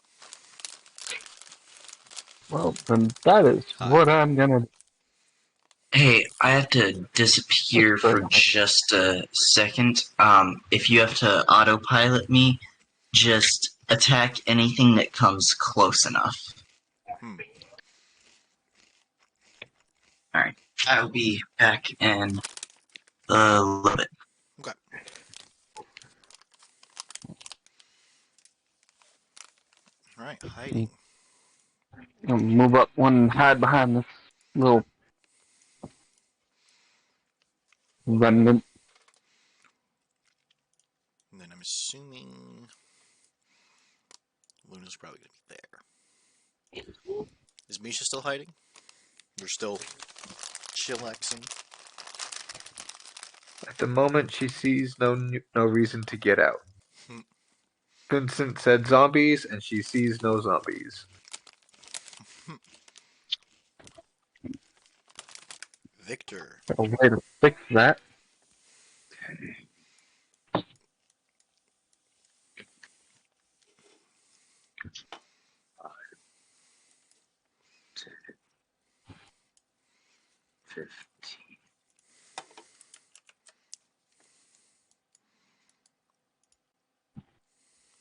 well, then that is what hide. I'm gonna Hey, I have to disappear for do. just a second. If you have to autopilot me, just attack anything that comes close enough. Hmm. Alright, I'll be back in a little bit. Okay. All right, hiding. Move up one and hide behind this little remnant. And then I'm assuming Luna's probably gonna be there. Is Misha still hiding? We're still chillaxing. At the moment, she sees no reason to get out. Hmm. Vincent said zombies, and she sees no zombies. Victor. A way to fix that.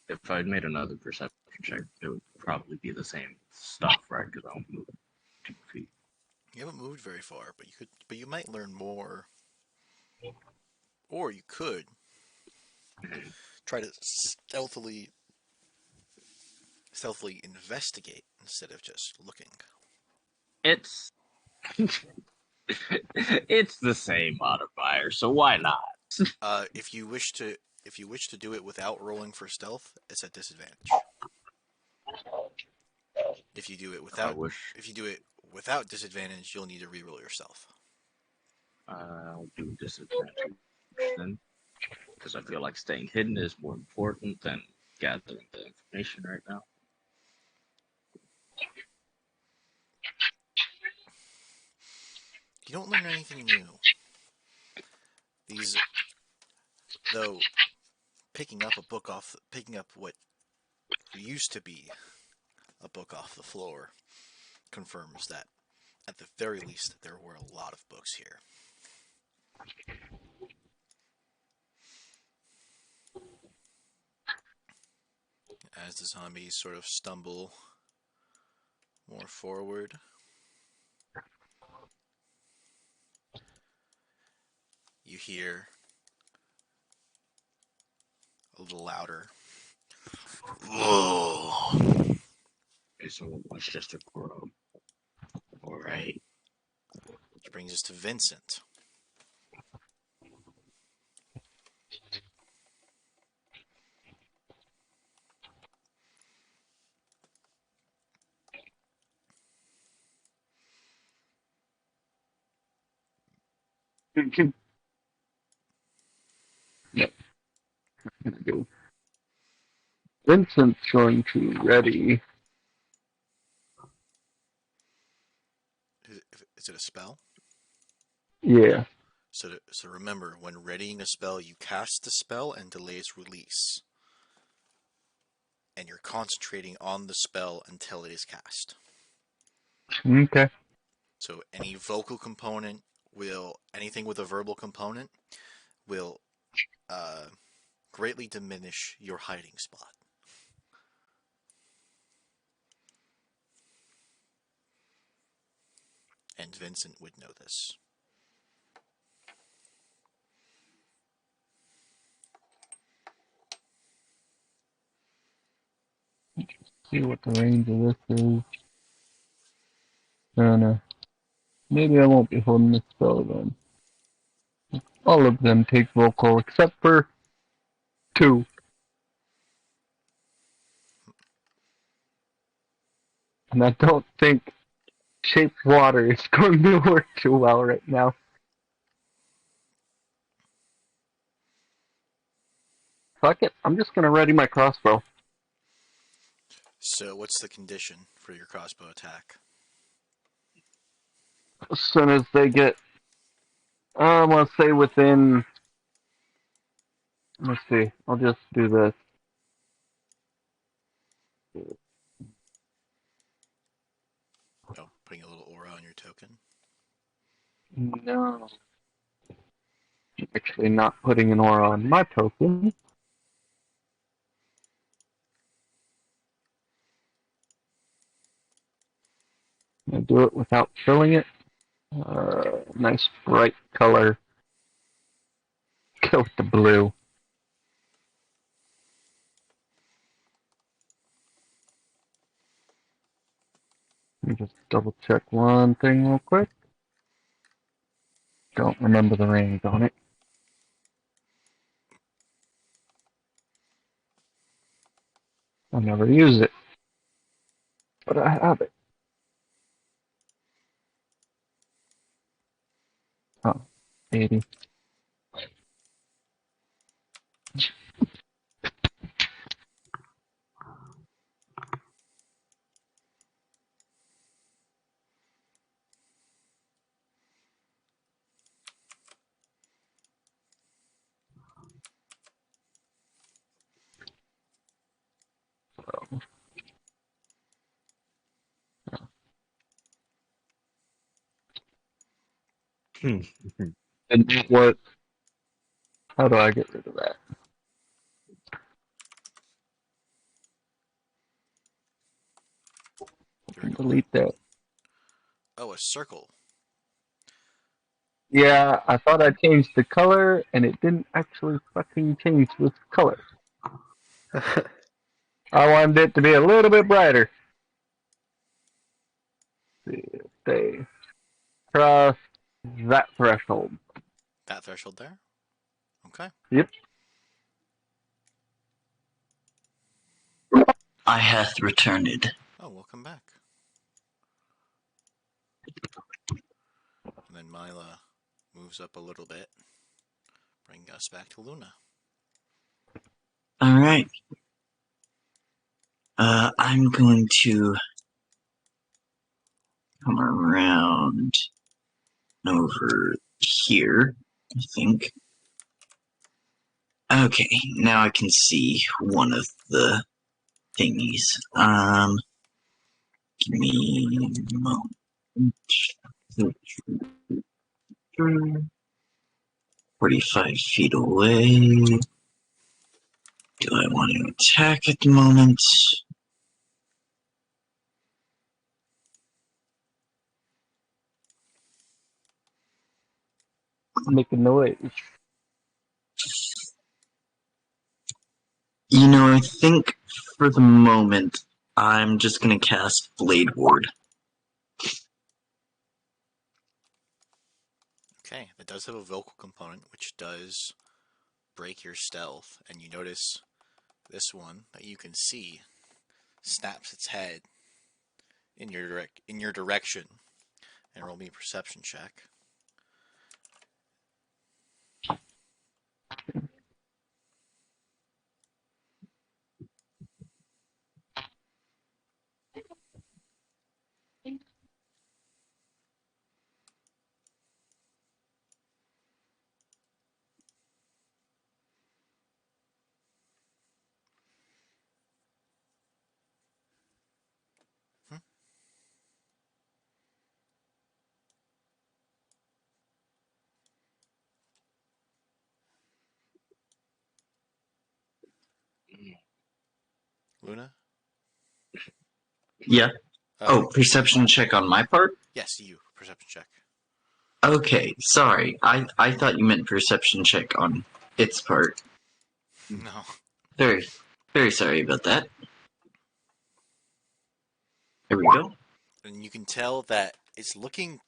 If I'd made another perception check, it would probably be the same stuff, right? Because I don't move 2 feet. You haven't moved very far, but you might learn more. Or you could try to stealthily investigate instead of just looking. It's it's the same modifier, so why not? If you wish to do it without rolling for stealth, it's at disadvantage. If you do it I without wish if you do it without disadvantage, you'll need to reroll your stealth. I'll do disadvantage then, because I feel like staying hidden is more important than gathering the information right now. You don't learn anything new. These, though, picking up what used to be a book off the floor confirms that, at the very least, there were a lot of books here. As the zombies sort of stumble more forward, you hear a little louder. Whoa! Okay, so it's just a crow. Alright. Which brings us to Vincent. Yep. I'm gonna go. Vincent's going to ready. Is it a spell? Yeah. So remember, when readying a spell, you cast the spell and delay its release. And you're concentrating on the spell until it is cast. Okay. So any vocal component anything with a verbal component will greatly diminish your hiding spot. And Vincent would know this. See what the range of this is. I don't know. Maybe I won't be holding this spell then. All of them take vocal except for 2. And I don't think shaped water is going to work too well right now. Fuck it, I'm just gonna ready my crossbow. So what's the condition for your crossbow attack? As soon as they get, I want to say within, let's see, I'll just do this. Oh, putting a little aura on your token. No. I'm actually not putting an aura on my token. I do it without filling it. Nice bright color. Go with the blue. Let me just double check one thing real quick. Don't remember the range on it. I never use it. But I have it. Oh, 80. And what? How do I get rid of that? Very cool. Delete that. Oh, a circle. Yeah, I thought I changed the color, and it didn't actually fucking change the color. I wanted it to be a little bit brighter. Stay. Cross that threshold. That threshold there? Okay. Yep. I hath returned. Oh, welcome back. And then Mila moves up a little bit, bringing us back to Luna. Alright. I'm going to come around over here, I think. Okay, now I can see one of the thingies. Give me a moment. 45 feet away. Do I want to attack at the moment? Make a noise. You know, I think for the moment, I'm just gonna cast Blade Ward. Okay, that does have a vocal component, which does break your stealth, and you notice this one that you can see snaps its head in your direction. And roll me a perception check. Hmm? Luna? Yeah. Uh, Oh, perception check on my part? yes, you. Perception check. Okay, sorry. I thought you meant perception check on its part. No. Very, very sorry about that. Here we go. And you can tell that it's looking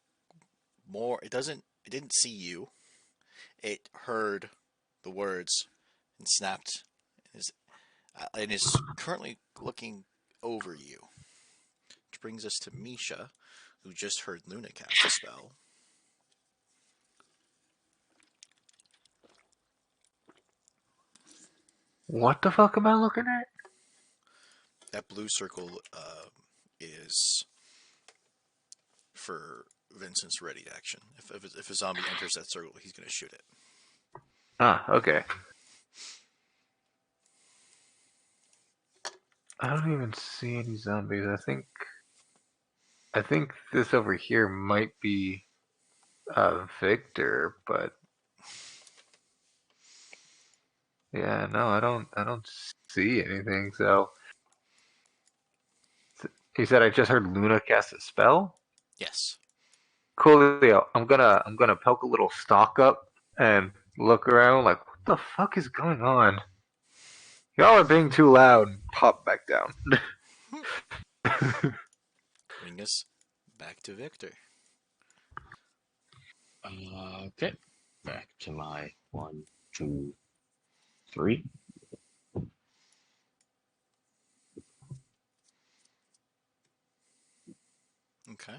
more. It didn't see you. It heard the words and snapped, and is currently looking over you. Which brings us to Misha, who just heard Luna cast a spell. What the fuck am I looking at? That blue circle is for Vincent's ready action. If a zombie enters that circle, he's going to shoot it. Ah, okay. I don't even see any zombies. I think this over here might be Victor, but yeah, no, I don't see anything. So he said I just heard Luna cast a spell. Yes. Coolio, I'm gonna poke a little stalk up and look around like what the fuck is going on? Y'all are being too loud and pop back down. Bring us back to Victor. Okay. Back to my 1, 2, 3. Okay.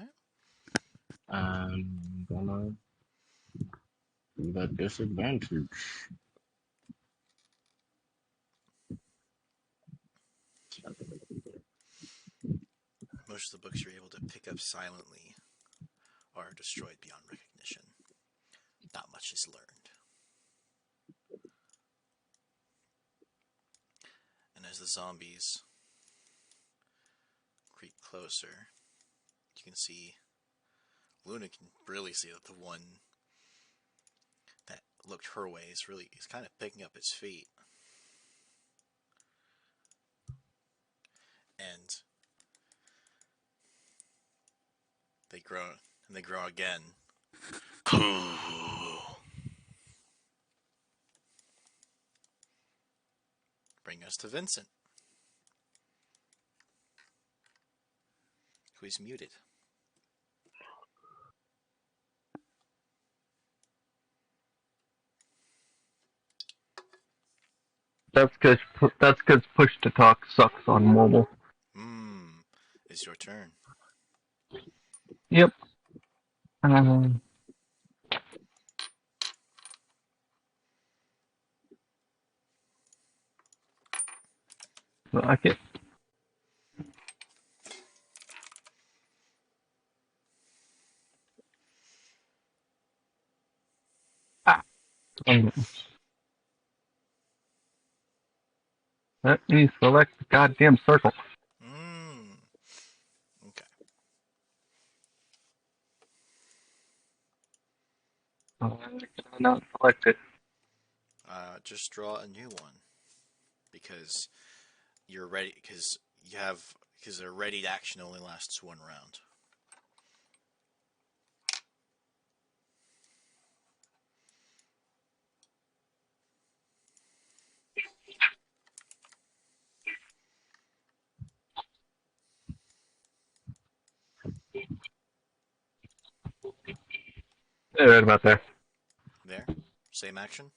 I'm gonna do that disadvantage. Most of the books you're able to pick up silently are destroyed beyond recognition. Not much is learned. And as the zombies creep closer, you can see Luna can really see that the one that looked her way is kind of picking up its feet. And they grow again. Bring us to Vincent, who is muted. That's because push to talk sucks on mobile. It's your turn. Yep. Okay. Ah. Let me select the goddamn circle. Okay. Not select it. Just draw a new one because you're ready. Because their ready action only lasts one round. Right about there. Same action?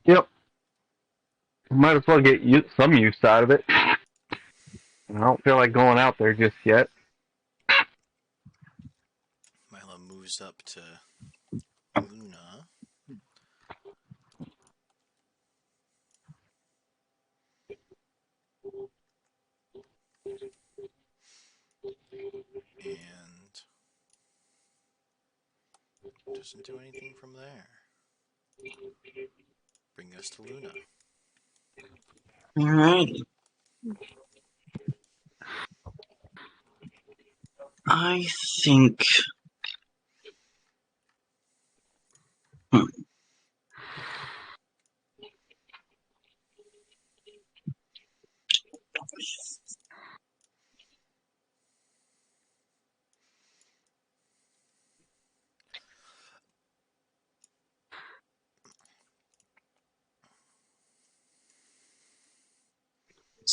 Yep. Might as well get some use out of it. I don't feel like going out there just yet. Milo moves up to Luna. And doesn't do anything from there. Bring us to Luna. Alright. I think. Hmm.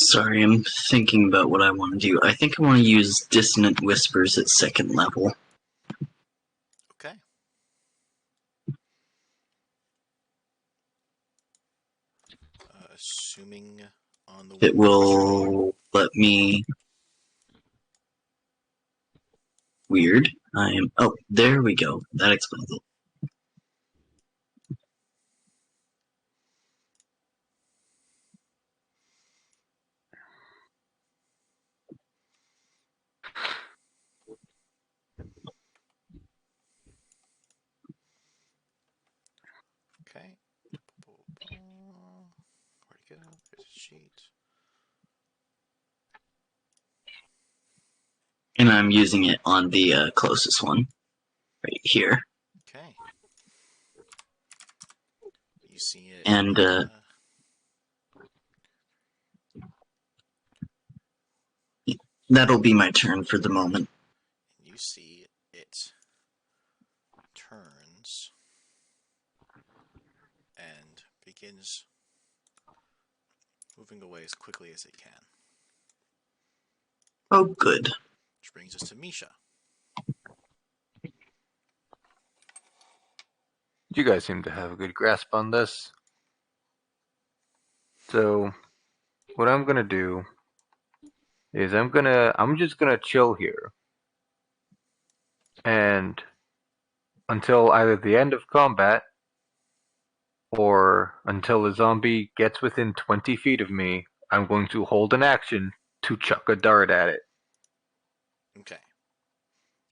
Sorry, I'm thinking about what I want to do. I think I want to use Dissonant Whispers at 2nd level. Okay. Assuming on the It whispering roll. will let me. Weird. Oh, there we go. That explains it. Okay. Where'd it go? There's a sheet. And I'm using it on the closest one. Right here. Okay. You see it. And that'll be my turn for the moment. You see it turns and begins moving away as quickly as it can. Oh, good. Which brings us to Misha. You guys seem to have a good grasp on this. So, what I'm gonna do is I'm just gonna chill here, and until either the end of combat or until a zombie gets within 20 feet of me, I'm going to hold an action to chuck a dart at it. Okay.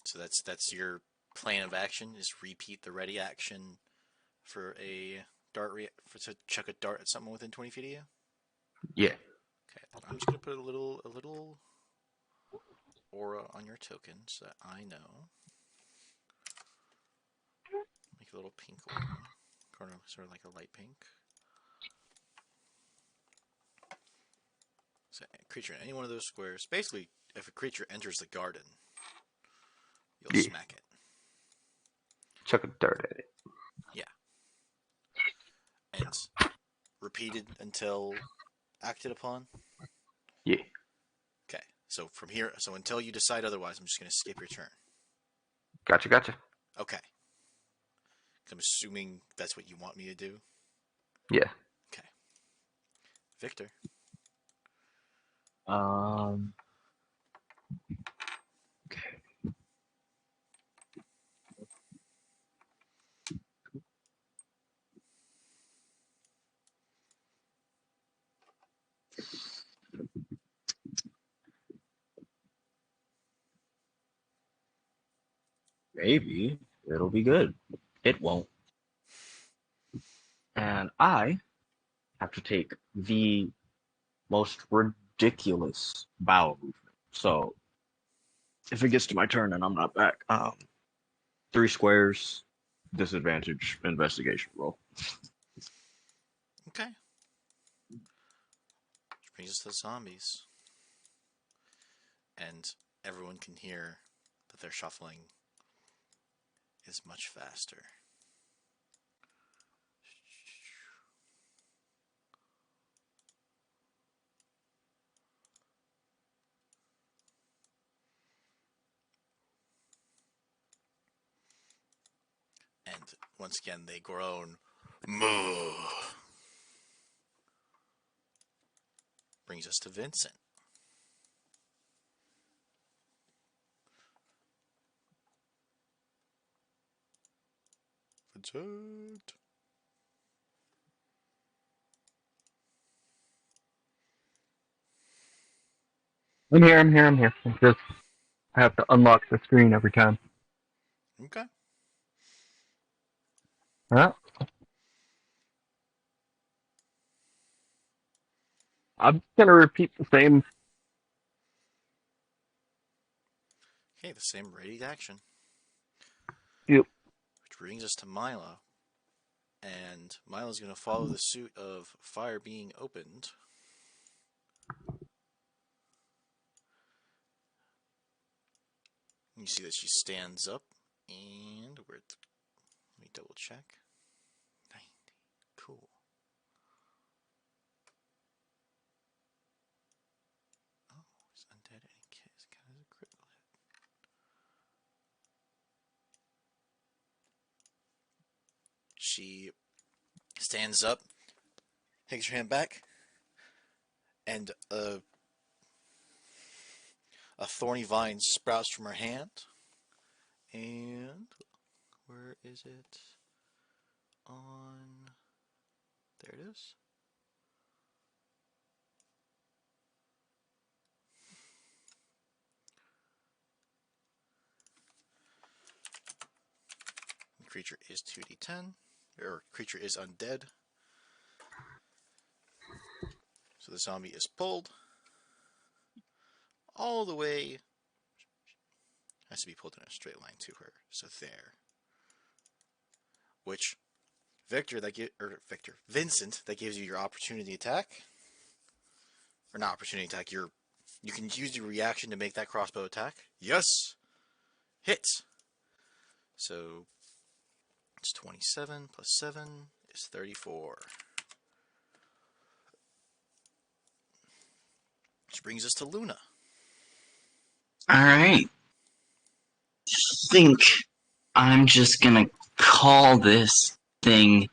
So that's your plan of action, is repeat the ready action for a to chuck a dart at someone within 20 feet of you? Yeah. Okay. I'm just gonna put a little aura on your token so that I know. Make a little pink aura. Sort of like a light pink. So a creature in any one of those squares. Basically, if a creature enters the garden, you'll Yeah. smack it. Chuck a dart at it. Yeah. And repeated until acted upon? Yeah. Okay. So from here, until you decide otherwise, I'm just going to skip your turn. Gotcha. Okay. I'm assuming that's what you want me to do? Yeah. Okay. Victor. Okay. Maybe it'll be good. It won't. And I have to take the most ridiculous bowel movement. So if it gets to my turn and I'm not back, 3 squares, disadvantage, investigation roll. Okay. Which brings us to the zombies. And everyone can hear that their shuffling is much faster. And once again, they groan. Moo. Brings us to Vincent. Vincent. I'm here. I have to unlock the screen every time. Okay. Huh? I'm gonna repeat the same. Okay, the same ready action. Yep. Which brings us to Milo. And Milo's going to follow the suit of fire being opened. You see that she stands up, and let me double check. 90. Cool. Oh, it's undead and kiss. Kind of a critical hit. She stands up, takes her hand back, and a thorny vine sprouts from her hand. And where is it? On. There it is. The creature is 2d10, or creature is undead. So the zombie is pulled all the way. Has to be pulled in a straight line to her. So there. Which Vincent, that gives you your opportunity attack, or not opportunity attack. You can use your reaction to make that crossbow attack. Yes, hits. So it's 27 plus 7 is 34. Which brings us to Luna. Alright. Think I'm just gonna call this thing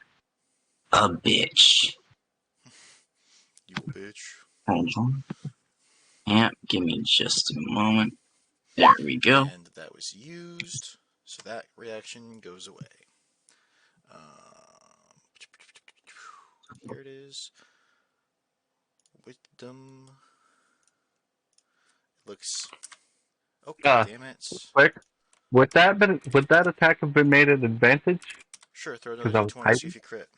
a bitch. You a bitch. Hold on. Yeah, give me just a moment. There we go. And that was used, so that reaction goes away. Here it is. Wisdom. Looks. Oh, god damn it. Quick. Would that attack have been made at advantage? Sure, throw another Because I was d20, see hiding. if you crit.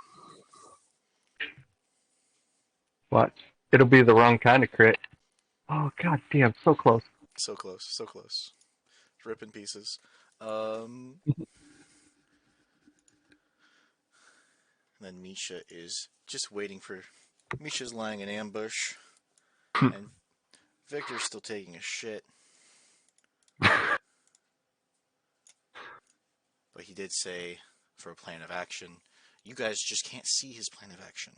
What? It'll be the wrong kind of crit. Oh god damn! So close. So close, so close. Rip in pieces. And then Misha is just waiting for. Misha's lying in ambush, and Victor's still taking a shit. But he did say, for a plan of action, you guys just can't see his plan of action.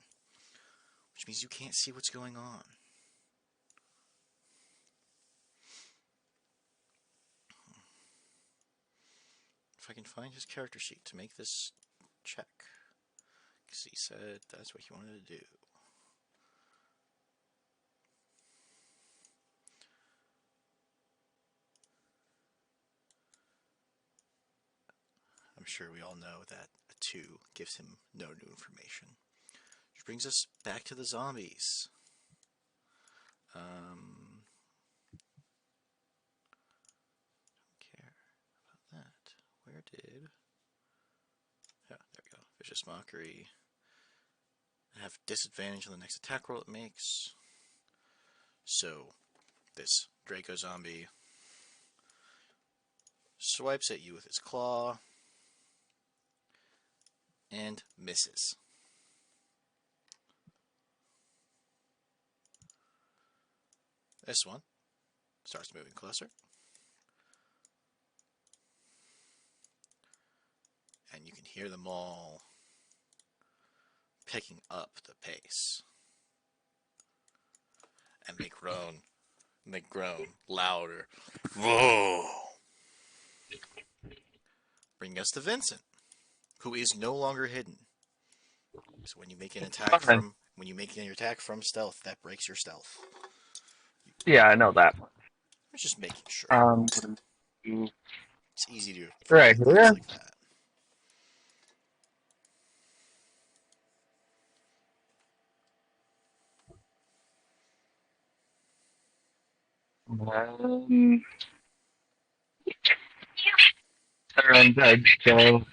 Which means you can't see what's going on. If I can find his character sheet to make this check. Because he said that's what he wanted to do. I'm sure we all know that a 2 gives him no new information. Which brings us back to the zombies. Don't care about that. Where did... Yeah, there we go. Vicious Mockery. I have disadvantage on the next attack roll it makes. So, this Draco zombie swipes at you with his claw and misses. This one starts moving closer. And you can hear them all picking up the pace. And they groan. And they groan louder. Whoa! Bringing us to Vincent, who is no longer hidden. So when you make an attack Fine. from stealth, that breaks your stealth. Yeah, I know that. I'm just making sure. Um, It's easy to right forget things here. like that. And dead, so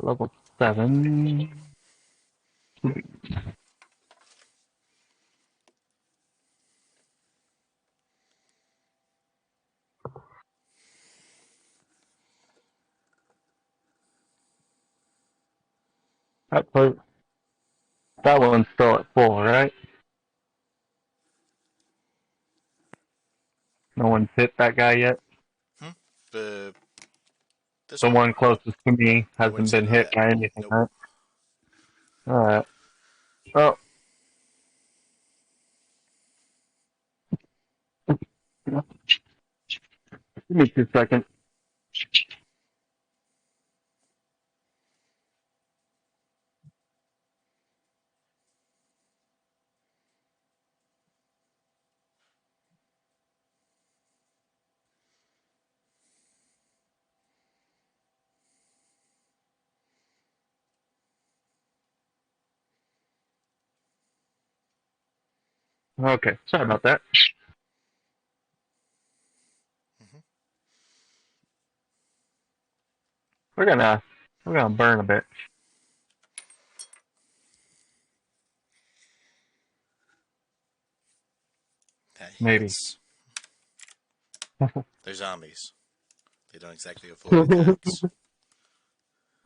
level 7. That one's still at 4, right? No one's hit that guy yet. The this The one? one closest to me No one's hasn't hit been it hit yet. by anything, Nope. right? Alright. Oh. Give me 2 seconds. Okay, sorry about that. Mm-hmm. We're gonna burn a bit. That Maybe. hits. They're zombies. They don't exactly avoid attacks.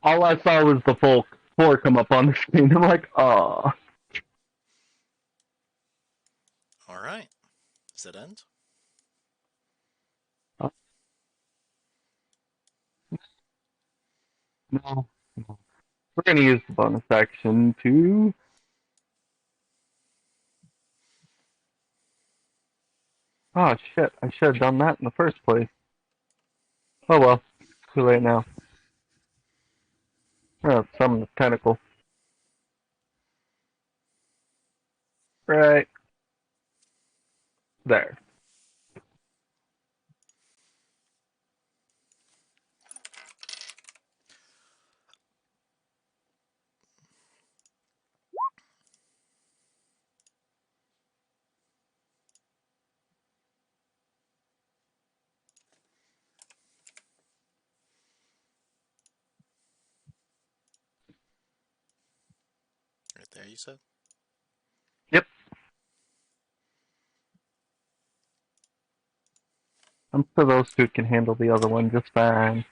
All I saw was the full 4 come up on the screen. I'm like, oh. Alright. Does that end? No. We're gonna use the bonus action to. Oh shit! I should have done that in the first place. Oh well, too late now. Oh, summon the tentacle. Right there. Right there, you said? Yep. I'm sure those two can handle the other one just fine.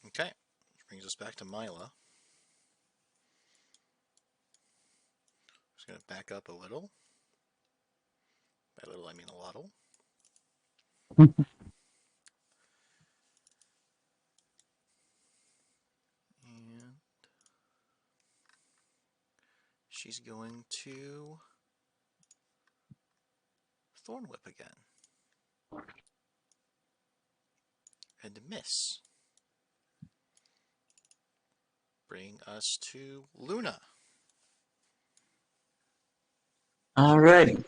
Okay. Which brings us back to Mila. Just gonna back up a little. By little, I mean a lot. And she's going to Thorn Whip again. And miss. Bring us to Luna. Alrighty.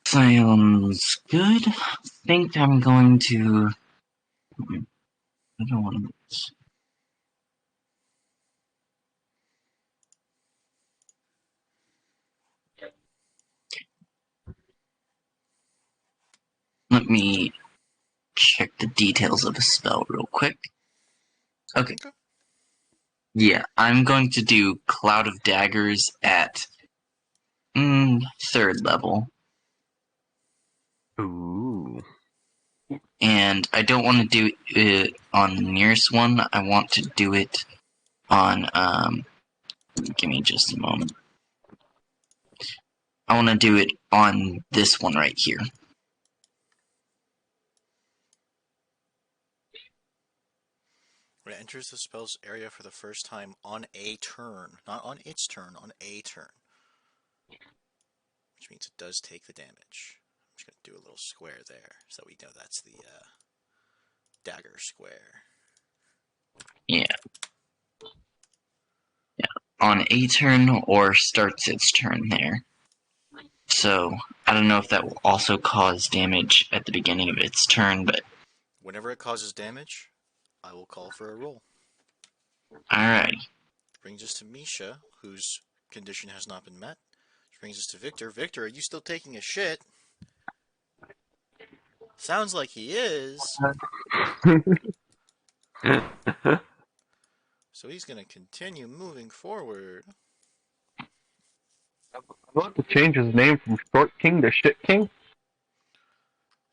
Sounds good. I think I'm going to. I don't want to. Let me check the details of a spell real quick. Okay. Yeah, I'm going to do Cloud of Daggers at 3rd level. Ooh. And I don't want to do it on the nearest one. I want to do it on, give me just a moment. I want to do it on this one right here. When it enters the spell's area for the first time on a turn. Not on its turn, on a turn. which means it does take the damage. I'm just going to do a little square there so that we know that's the dagger square. Yeah. On a turn or starts its turn there. So, I don't know if that will also cause damage at the beginning of its turn, but... Whenever it causes damage, I will call for a roll. Alright. Brings us to Misha, whose condition has not been met. Which brings us to Victor. Victor, are you still taking a shit? Sounds like he is. So he's going to continue moving forward. I want to change his name from Short King to Shit King.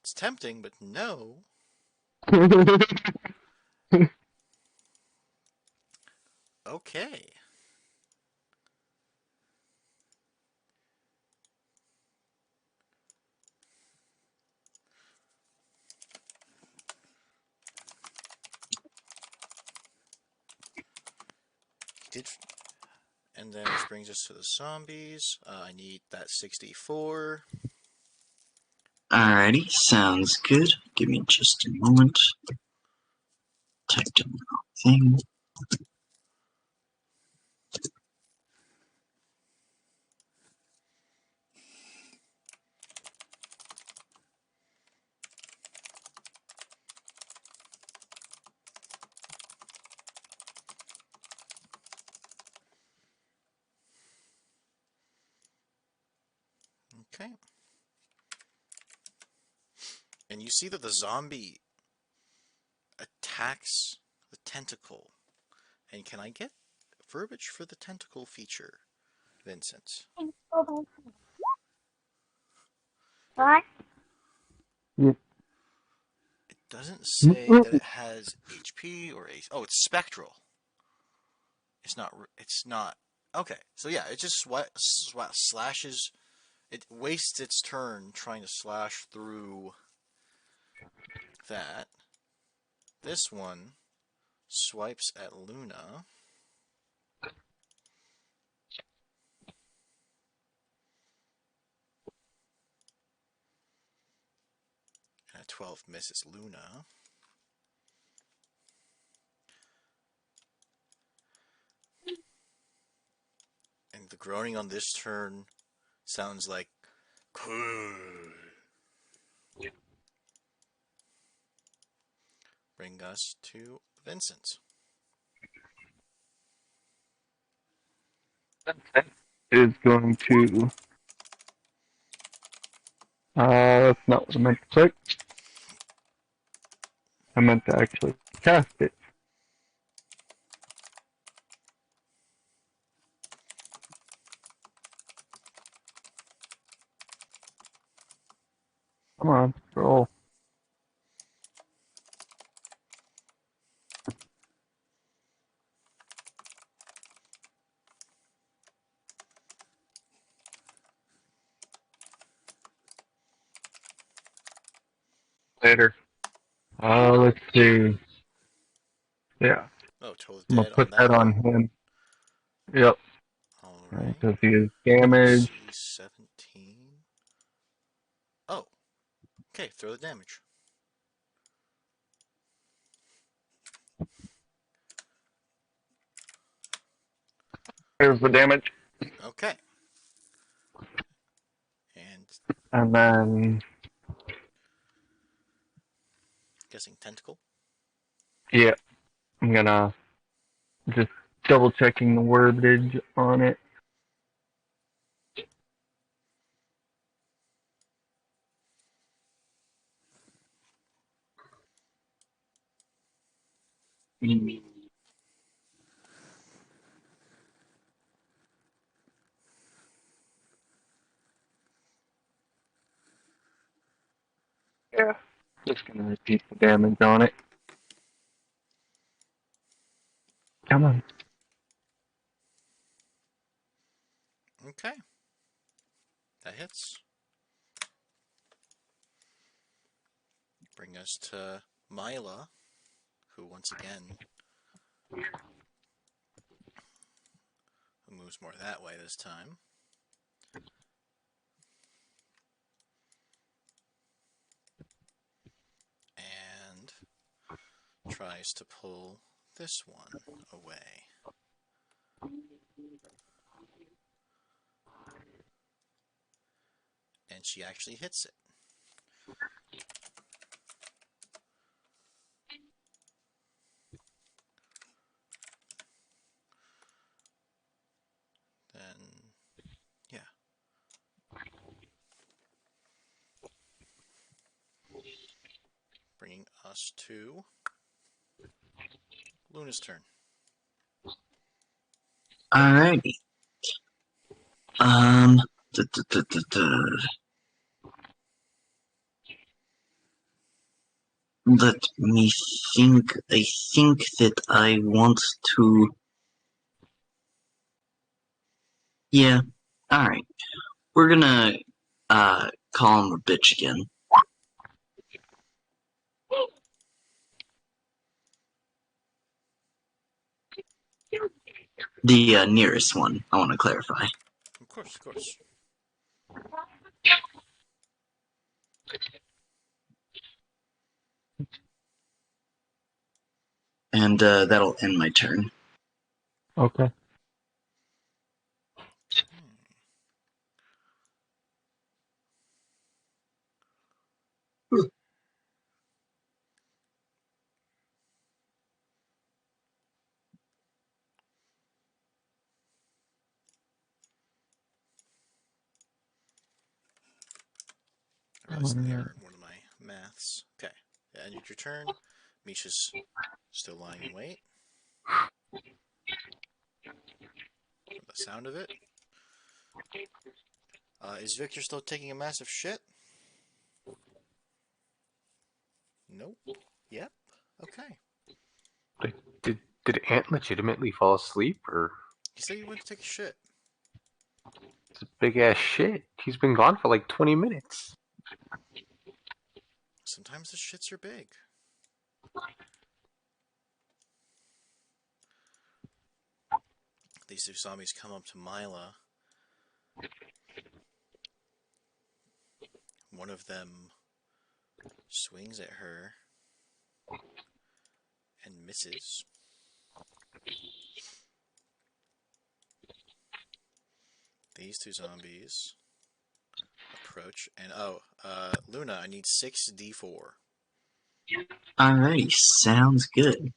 It's tempting, but no. Okay. He did. And then which brings us to the zombies. I need that 64. Alrighty, sounds good. Give me just a moment. Typed in the wrong thing. Okay. And you see that the zombie attacks the tentacle. And can I get verbiage for the tentacle feature, Vincent? What? It doesn't say that it has HP or a. Oh, it's spectral. It's not. It's not. Okay, so yeah, it just slashes. It wastes its turn trying to slash through that. This one swipes at Luna. And a 12 misses Luna. And the groaning on this turn sounds like. Bring us to Vincent. Is going to. That's not what I meant to click. I meant to actually cast it. Come on, roll. Later. Let's see. Yeah, Oh, Toad's I'm gonna dead on put that that on one. him. Yep. Alright. Because he is damaged. DC 17. Oh. Okay, throw the damage. Here's the damage. Okay. And And then, guessing tentacle. yeah, I'm gonna just double checking the wordage on it. Yeah. Just gonna repeat the damage on it. Come on. Okay. That hits. Bring us to Mila, who once again moves more that way this time. tries to pull this one away. And she actually hits it. Then, yeah. Bringing us to Luna's turn. Alrighty. Duh, duh, duh, duh, duh. Let me think. I think that I want to. Yeah. Alright. We're gonna call him a bitch again. The nearest one, I want to clarify. Of course, of course. And that'll end my turn. Okay. I realized an error in one of my maths. Okay. Ended your turn. Misha's still lying in wait. From the sound of it. Is Victor still taking a massive shit? Nope. Yep. Okay. Did Ant legitimately fall asleep, or He said he went to take a shit. it's a big ass shit? He's been gone for like 20 minutes. Sometimes the shits are big. These two zombies come up to Mila. One of them swings at her and misses. These two zombies approach, and Luna, I need 6d4. Alrighty, sounds good.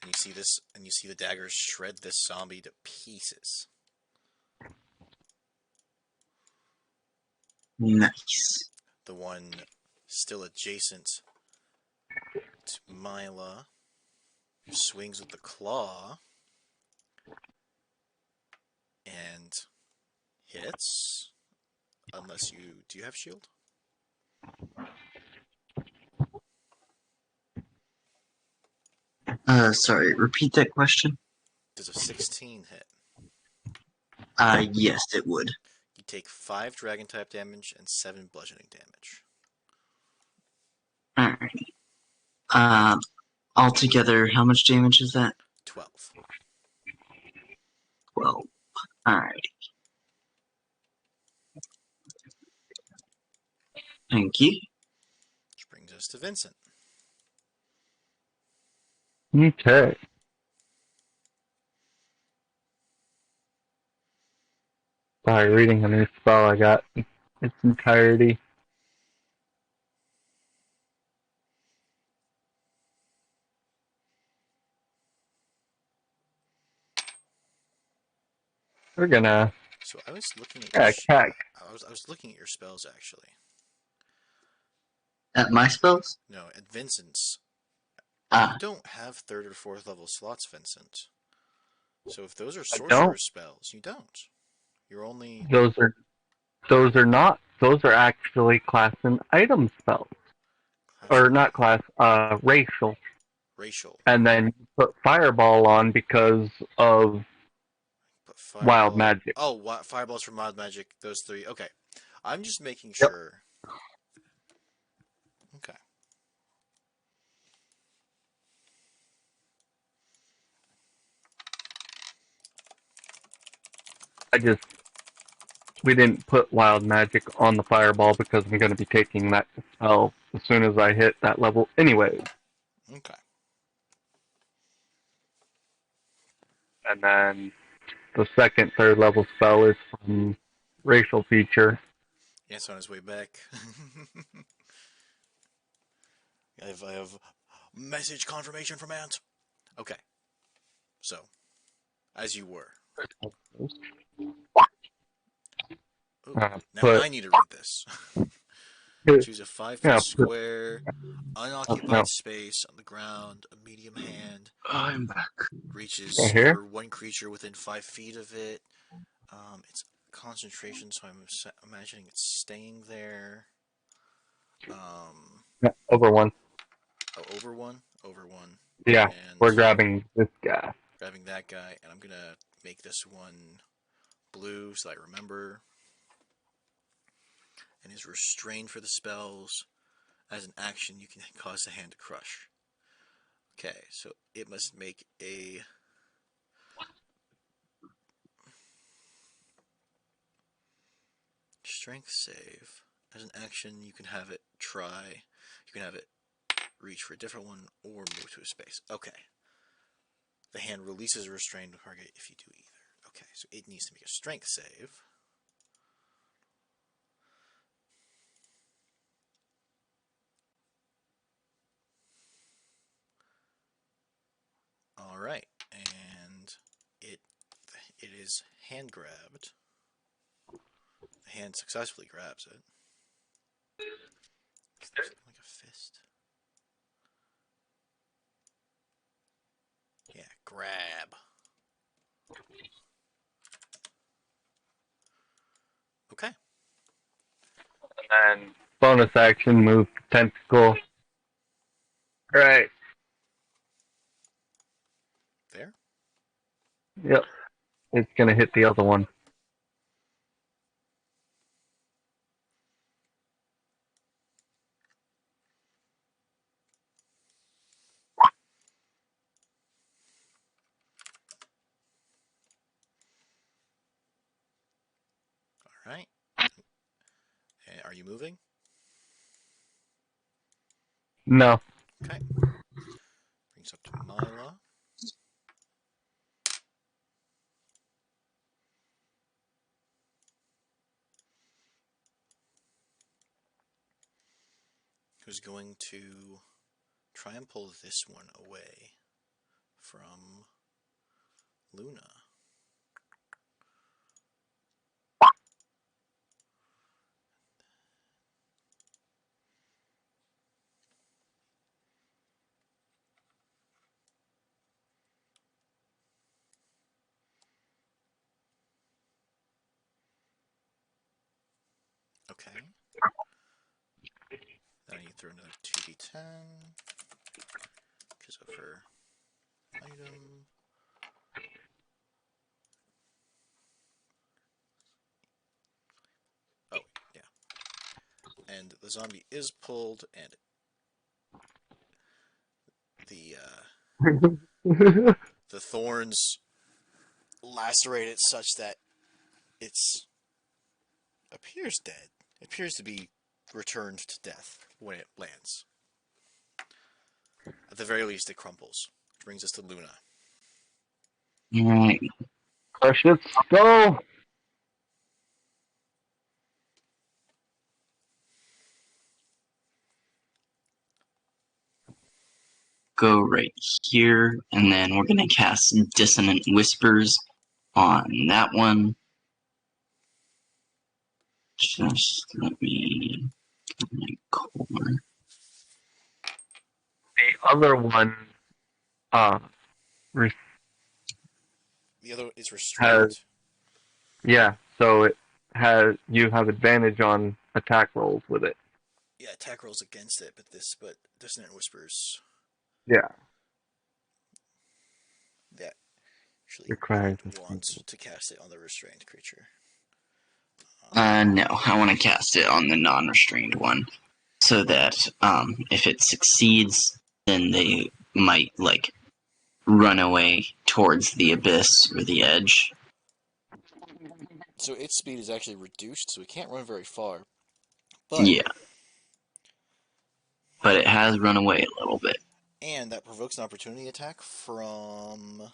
And you see this, and you see the daggers shred this zombie to pieces. Nice. The one still adjacent to Mila swings with the claw and hits. Unless do you have shield? Sorry, repeat that question? Does a 16 hit? Yes, it would. You take 5 dragon type damage and 7 bludgeoning damage. Alrighty. Altogether, how much damage is that? 12. 12. Alrighty. Thank you. Which brings us to Vincent. Okay. Sorry, reading a new spell I got in its entirety. We're gonna So I was looking at your attack. I was looking at your spells actually. At my spells? No, at Vincent's. Ah, You don't have 3rd or 4th level slots, Vincent. So if those are I don't. sorcerer spells, you don't. You're only Those are not. Those are actually class and item spells, or not class. Racial. racial. And then you put fireball on because of But wild fireball. magic. Oh, fireballs from wild magic. Those 3. Okay. I'm just making Yep. sure. Okay. We didn't put wild magic on the fireball because I'm going to be taking that spell as soon as I hit that level anyway. Okay. And then the second, third level spell is from racial feature. Yes, on his way back. I have message confirmation from Ant. Okay. So, as you were. Ooh, now Put I need to read this. Choose a 5-foot yeah, square, no, unoccupied space on the ground. A medium hand I'm back. reaches right here. for one creature within 5 feet of it. It's concentration, so I'm imagining it's staying there. Yeah, over one. Oh, over one? Over one. Yeah, And we're grabbing this guy. grabbing that guy, and I'm gonna make this one blue so I remember. And is restrained for the spells. As an action, you can cause the hand to crush. Okay, so it must make a strength save. As an action, you can have it try. You can have it reach for a different one or move to a space. Okay. The hand releases a restrained target if you do either. Okay, so it needs to make a strength save. All right, and it is hand grabbed. The hand successfully grabs it. Is there something like a fist? Yeah, grab. Okay. And then bonus action, move tentacle. Right. There. Yep. It's gonna hit the other one. All right. And are you moving? No. Okay. Brings up to Mila. Who's going to try and pull this one away from Luna. Okay. Then I need to throw another 2d10 because of her item. Oh, yeah. And the zombie is pulled, and the the thorns lacerate it such that it's appears dead. It appears to be returned to death when it lands. At the very least, it crumbles. Which brings us to Luna. Alright, Crush its skull. go right here, and then we're gonna cast Dissonant Whispers on that one. Just let me get my core. The other one uh The other is has restrained. yeah, so you have advantage on attack rolls with it. Yeah, attack rolls against it, but Dissonant Whispers, Yeah. that actually Requires don't want to cast it on the restrained creature. No, I want to cast it on the non-restrained one, so that if it succeeds, then they might like run away towards the abyss or the edge. So its speed is actually reduced, so it can't run very far. But Yeah, but it has run away a little bit. and that provokes an opportunity attack from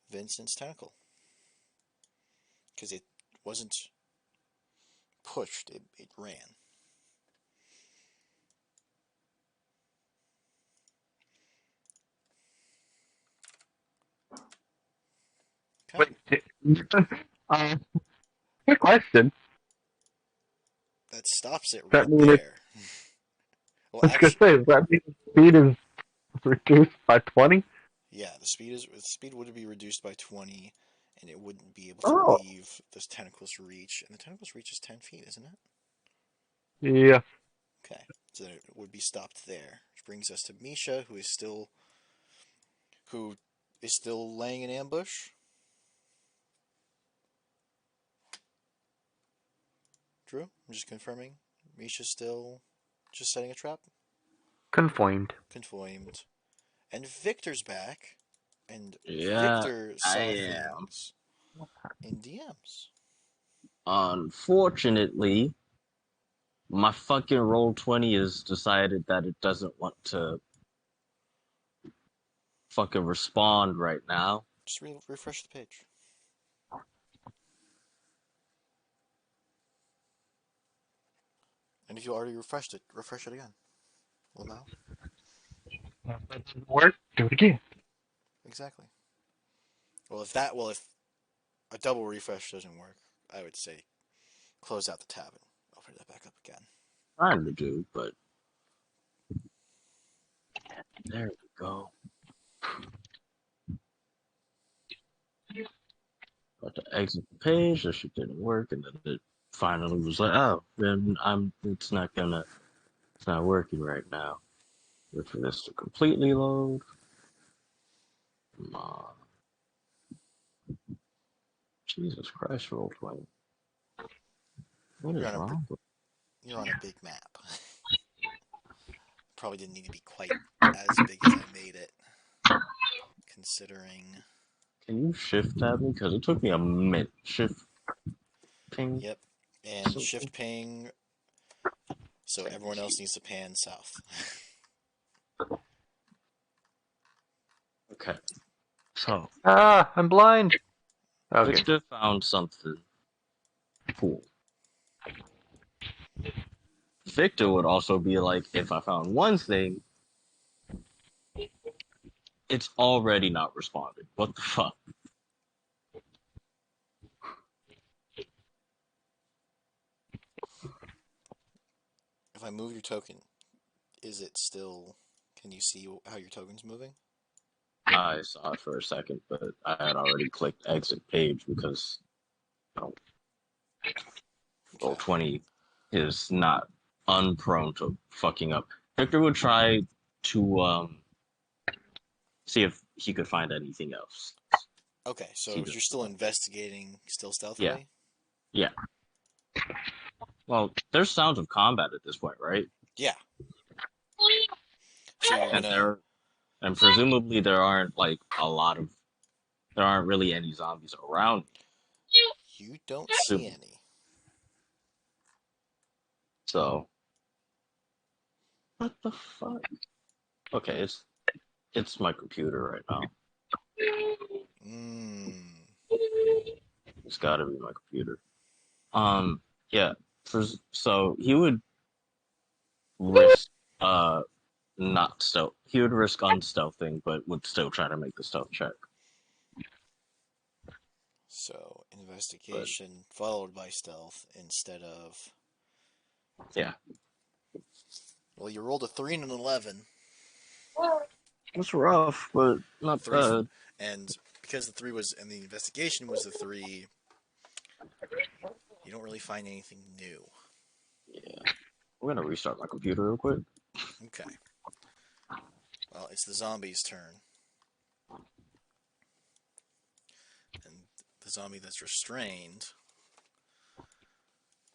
Vincent's tentacle because it wasn't pushed; it ran. Okay, Wait, uh, quick question. that stops it Does that right mean it's, there. Well, I was gonna actually, say, does that mean the speed is reduced by 20? yeah, the speed would be reduced by 20, and it wouldn't be able to Oh. leave this tentacle's reach. And the tentacle's reach is 10 feet, isn't it? Yeah. Okay, so it would be stopped there, which brings us to Misha, who is still laying in ambush. Drew, I'm just confirming. Misha's still just setting a trap. Confoined. Confoimed. And Victor's back, and Yeah, Victor I saw am. things in DMs. Unfortunately, my fucking roll 20 has decided that it doesn't want to fucking respond right now. Just refresh the page. And if you already refreshed it, refresh it again. Lamau? If that doesn't work, do it again. Exactly. Well, if a double refresh doesn't work, I would say close out the tab and open that back up again. Trying to do, but there we go. About to exit the page, that shit didn't work, and then it finally was like, oh, then it's not working right now. Wait for this to completely load. Come on. Jesus Christ, roll 20. What You're is on a wrong with you're on a big map. Probably didn't need to be quite as big as I made it, considering. Can you shift tab me? Because it took me a minute. Shift ping. Yep, and shift ping. So everyone else needs to pan south. Okay. So, Ah, I'm blind. Okay. Victor found something cool. Victor would also be like, if I found one thing, it's already not responding. What the fuck? If I move your token, is it still? Can you see how your token's moving? I saw it for a second, but I had already clicked exit page because you know, roll Okay. 20 is not unprone to fucking up. Victor would try to see if he could find anything else. Okay, so See you're still investigating, still yeah, stealthily? yeah. Well, there's sounds of combat at this point, right? Yeah. So you're And gonna. there, and presumably there aren't like there aren't really any zombies around me. You don't see any. So what the fuck? Okay, it's my computer right now. Mmm. It's got to be my computer. Yeah. So he would risk not stealth. He would risk unstealthing, but would still try to make the stealth check. So But investigation followed by stealth instead of. yeah, Well, you rolled a 3 and an 11. it's rough, but not Three, bad. and because the 3 was, and the investigation was the 3, you don't really find anything new. Yeah, I'm gonna restart my computer real quick. Okay. Well, it's the zombie's turn. And the zombie that's restrained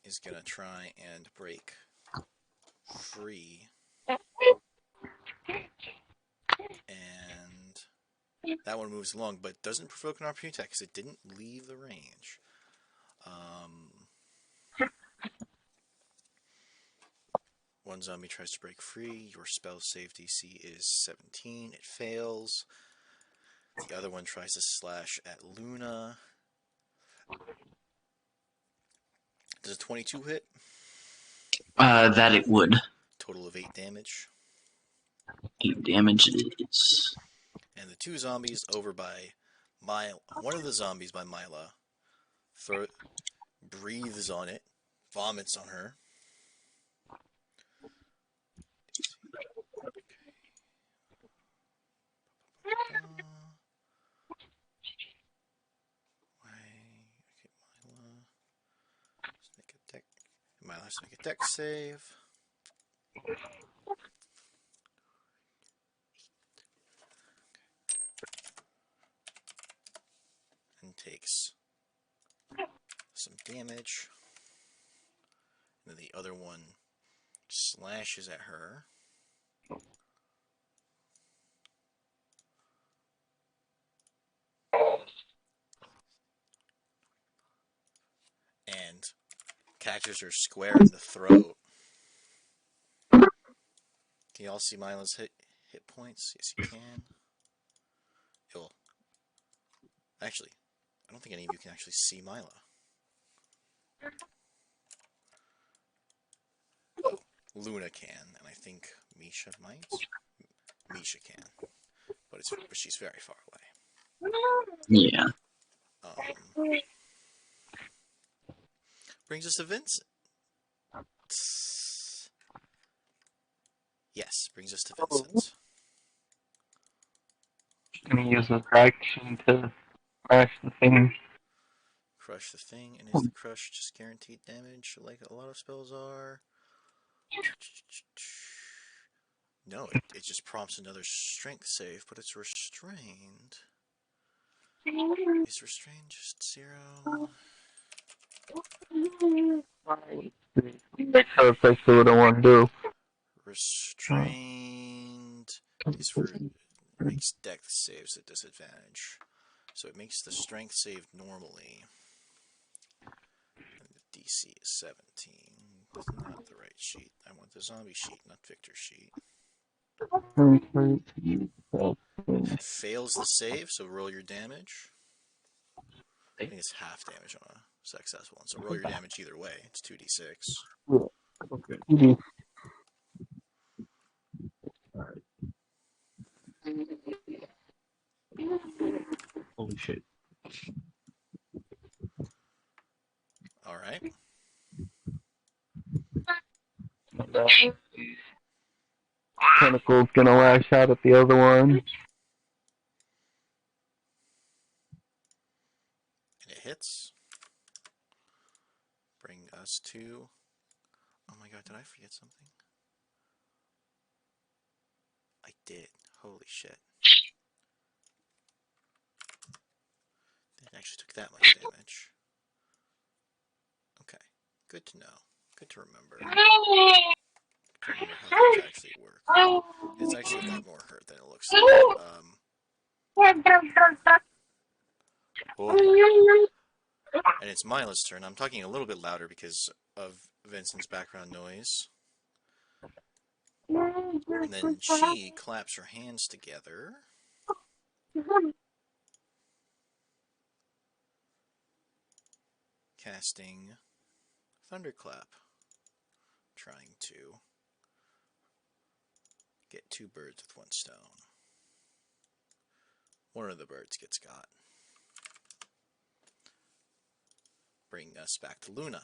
is going to try and break free. And that one moves along, but doesn't provoke an opportunity attack because it didn't leave the range. One zombie tries to break free. Your spell save DC is 17. It fails. The other one tries to slash at Luna. Does a 22 hit? That it would. Total of 8 damage. 8 damage it is. And the two zombies over by one of the zombies by Mila breathes on it, vomits on her. Mila has to make a dex save. And takes some damage. And then the other one slashes at her. And catches her square in the throat. Can you all see Mila's hit points? Yes, you can. Actually, I don't think any of you can actually see Mila. Oh, Luna can, and I think Misha might. Misha can, but she's very far away. Yeah. Brings us to Vincent. Yes, brings us to Vincent. Gonna use a action to crash the thing. Crush the thing, and is the crush just guaranteed damage like a lot of spells are? No, it just prompts another strength save, but it's restrained. Is restrained just 0? That's actually what I want to do. Restrained is makes dex saves at disadvantage. So it makes the strength save normally. And the DC is 17. That's not the right sheet. I want the zombie sheet, not Victor's sheet. It fails the save, so roll your damage. I think it's half damage on a successful one, so roll your damage either way. It's 2d6. Okay. Holy shit. Alright. Tentacle's gonna lash out at the other one. And it hits. Bring us to... Oh my god, did I forget something? I did. Holy shit. It actually took that much damage. Okay. Good to know. Good to remember. To remember how things actually work. It's actually a lot more hurt than it looks like. Oh. And it's Mila's turn. I'm talking a little bit louder because of Vincent's background noise. And then she claps her hands together. Casting Thunderclap. Trying to get 2 birds with 1 stone. One of the birds gets got. Bring us back to Luna.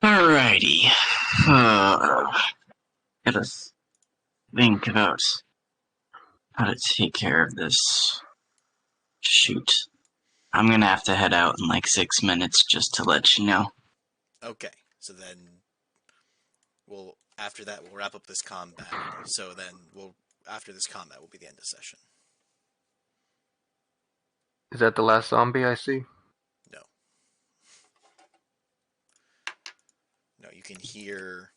Alrighty. Gotta think about how to take care of this. Shoot. I'm gonna have to head out in like 6 minutes just to let you know. Okay, so then after that we'll wrap up this combat. So then after this combat will be the end of session. Is that the last zombie I see? No. No, you can hear.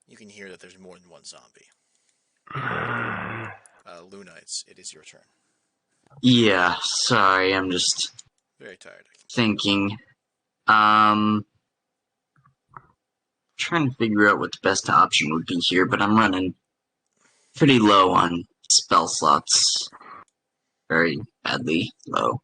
You can hear that there's more than one zombie. Luna, it is your turn. Yeah, sorry, I'm just Very tired. thinking. Trying to figure out what the best option would be here, but I'm running pretty low on spell slots. Very badly low.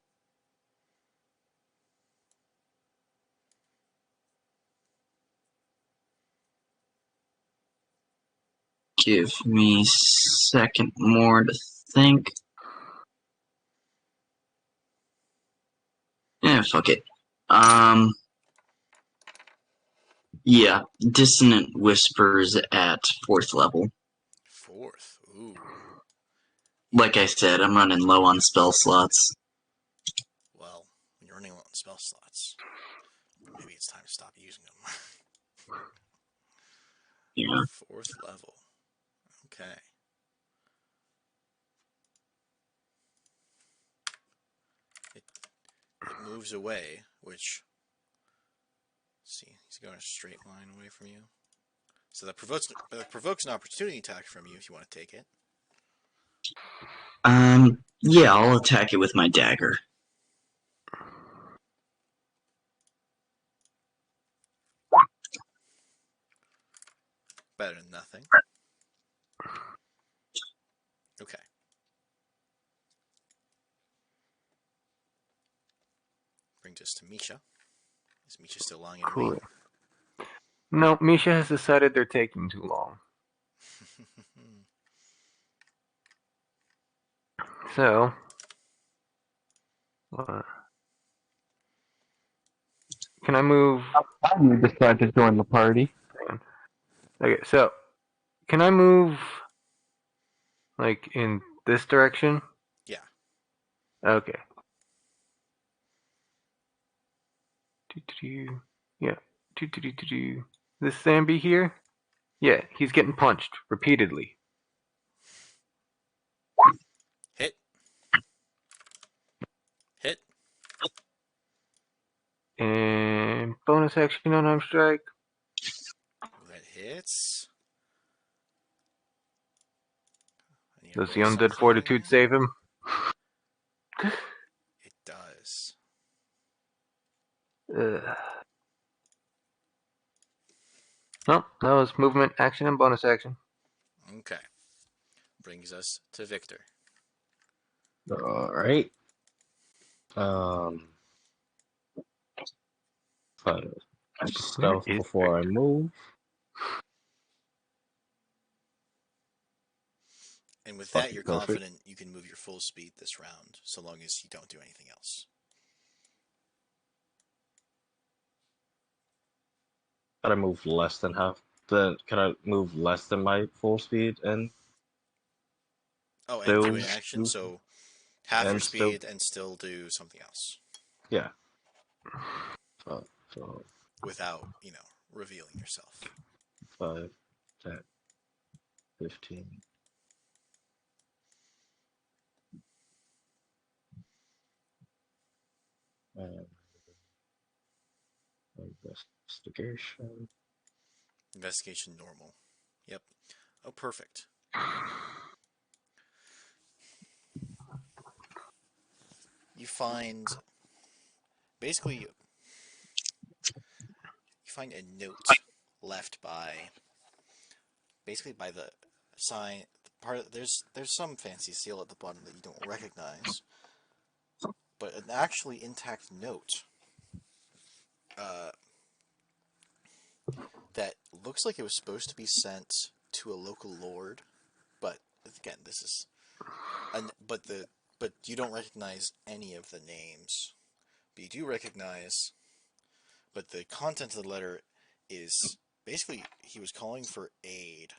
Give me a second more to think. Yeah, fuck it. Yeah, Dissonant Whispers at 4th level. 4th. Ooh. Like I said, I'm running low on spell slots. Well, when you're running low on spell slots, maybe it's time to stop using them. Yeah. 4th level. Okay. It moves away, which... see, he's going a straight line away from you. So that provokes an opportunity attack from you if you want to take it. Yeah, I'll attack it with my dagger. Better than nothing. Okay. Brings us to Misha. Is Misha still lying in wait? No, Misha has decided they're taking too long. So, can I move? You decide to join the party. Okay, so can I move like in this direction? Yeah. Okay. Yeah. This Zambi here? Yeah, he's getting punched repeatedly. Hit. Hit. And bonus action unarmed strike. That hits. Does the undead fortitude save him? It does. No, that was movement, action, and bonus action. Okay. Brings us to Victor. Alright. Stealth before I move. And with that, you're Perfect. confident you can move your full speed this round, so long as you don't do anything else. Can I move less than half? Can I move less than my full speed and Oh, and still do an action, so half your and still speed and still do something else. yeah. So Without, revealing yourself. 5, 10, 15. Investigation. Investigation normal. Yep. Oh, perfect. You find... basically, you find a note left by... basically by the sign... there's some fancy seal at the bottom that you don't recognize. But an actually intact note that looks like it was supposed to be sent to a local lord, but again, this is, but you don't recognize any of the names. But you do recognize, but the content of the letter is basically he was calling for aid.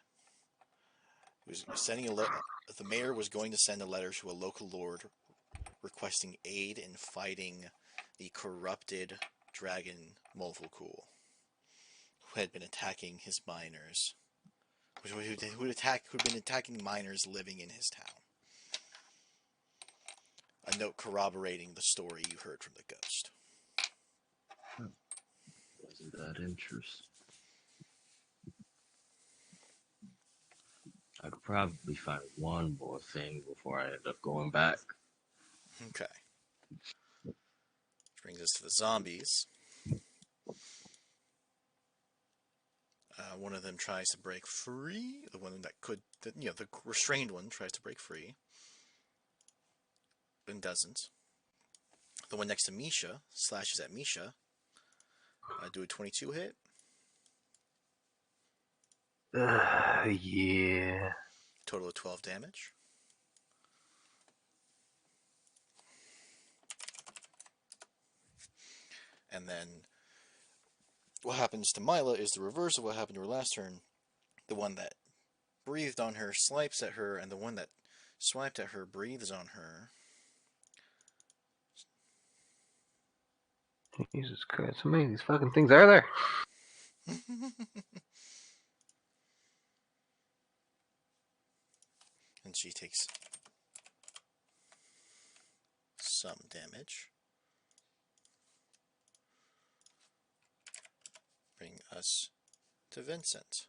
He was sending the mayor was going to send a letter to a local lord requesting aid in fighting the corrupted dragon Mulvukul, who had been attacking his miners, who'd been attacking miners living in his town. A note corroborating the story you heard from the ghost. Isn't that interesting? I could probably find one more thing before I end up going back. Okay. Which brings us to the zombies. One of them tries to break free. The one that could, the restrained one tries to break free. And doesn't. The one next to Misha slashes at Misha. Do a 22 hit. Yeah. Total of 12 damage. And then what happens to Mila is the reverse of what happened to her last turn. The one that breathed on her swipes at her, and the one that swiped at her breathes on her. Jesus Christ, how many of these fucking things are there? And she takes some damage. Bring us to Vincent.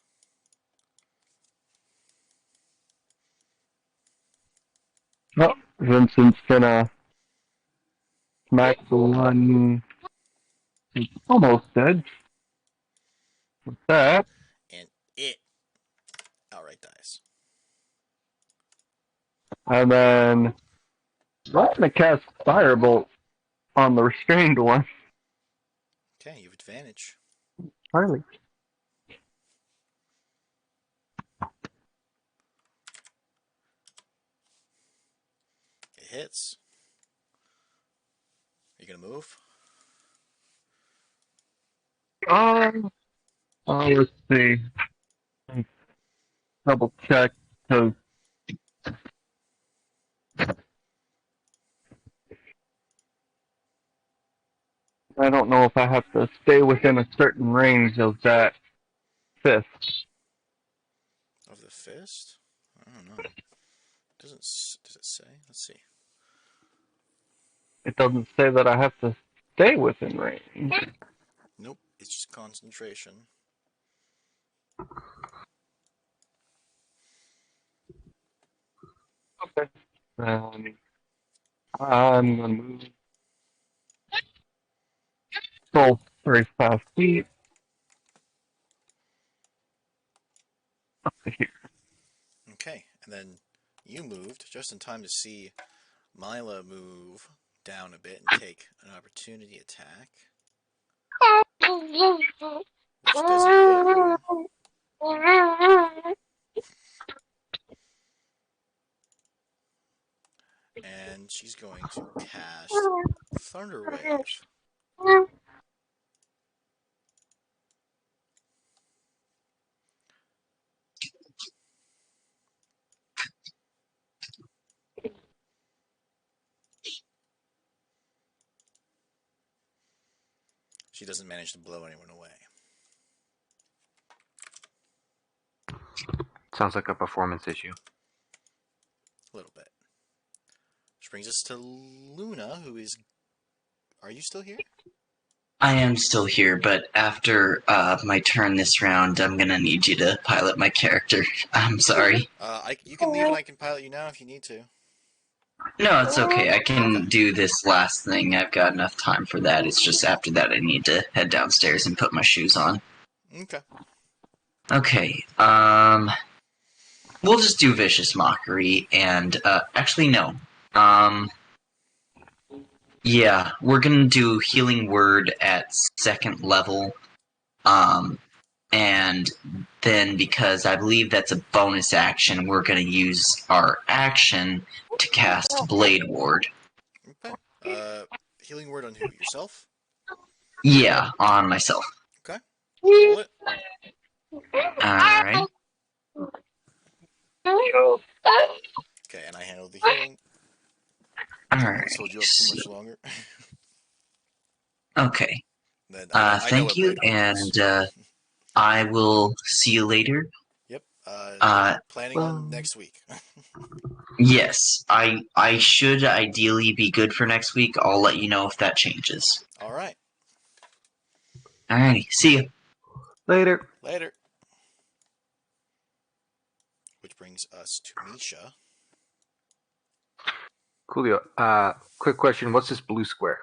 Oh, Vincent's gonna smack the one who's almost dead. With that, And it outright dies. and then I'm gonna cast Firebolt on the restrained one. Okay, you have advantage. Harley. It hits. Are you gonna move? Let's see. Double check, because I don't know if I have to stay within a certain range of that fist. Of the fist? I don't know. Does it say? Let's see. It doesn't say that I have to stay within range. Nope, it's just concentration. Okay. Um, I'm gonna move. Full 35 feet. Up to here. Okay, and then you moved just in time to see Mila move down a bit and take an opportunity attack, which doesn't hit you. And she's going to cast Thunder Wave. She doesn't manage to blow anyone away. Sounds like a performance issue. A little bit. Which brings us to Luna, who is... Are you still here? I am still here, but after my turn this round, I'm gonna need you to pilot my character. I'm sorry. You can leave and I can pilot you now if you need to. No, it's okay. I can Okay. do this last thing. I've got enough time for that. It's just after that I need to head downstairs and put my shoes on. Okay. Okay, we'll just do Vicious Mockery, and, actually, no. Yeah, we're gonna do Healing Word at 2nd level, and then because I believe that's a bonus action, we're gonna use our action to cast Blade Ward. Okay. Healing Word on who? Yourself? Yeah, on myself. Okay. Roll it. Alright. Okay, and I handle the healing. Alright. Let's hold you up too much longer. Okay. Then I know Thank what you, Blade Ward is. and I will see you later. Yep. Planning on well- next week. Yes, I should ideally be good for next week. I'll let you know if that changes. All right. Alrighty, see you. Later. Later. Which brings us to Misha. Coolio. Quick question. What's this blue square?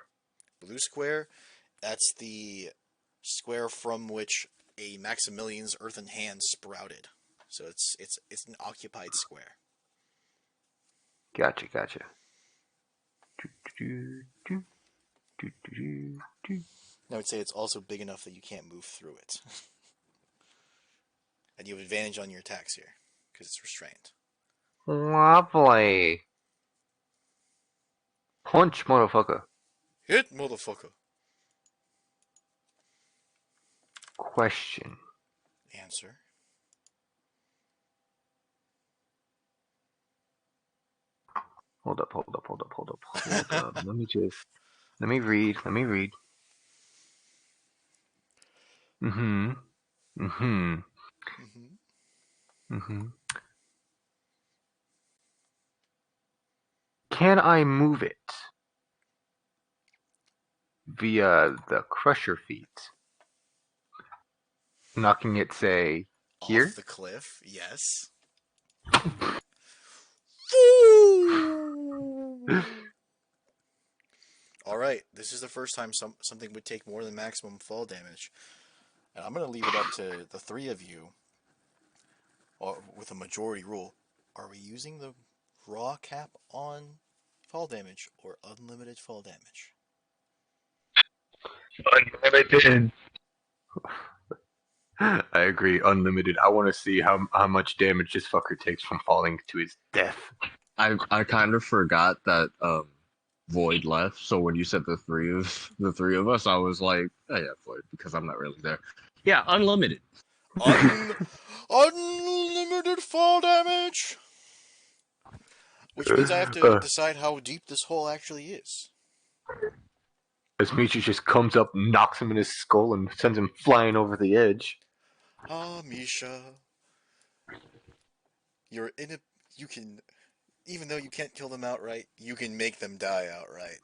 Blue square, that's the square from which a Maximilian's earthen hand sprouted. So it's an occupied square. Gotcha. I would say it's also big enough that you can't move through it. And you have advantage on your attacks here, because it's restrained. Lovely. Punch, motherfucker. Hit, motherfucker. Question. Answer. Hold up. Let me read. Mm-hmm. Can I move it via the crusher feet? Knocking it, say, here? Off the cliff, yes. Alright, this is the first time something would take more than maximum fall damage. And I'm going to leave it up to the three of you, with a majority rule. Are we using the raw cap on fall damage or unlimited fall damage? Unlimited. I agree, unlimited. I want to see how much damage this fucker takes from falling to his death. I kind of forgot that Void left, so when you said the three of us, I was like, oh yeah, Void, because I'm not really there. Yeah, unlimited. Unlimited fall damage! Which means I have to decide how deep this hole actually is. As Michi just comes up, knocks him in his skull, and sends him flying over the edge. Ah, Misha. You can, even though you can't kill them outright, you can make them die outright.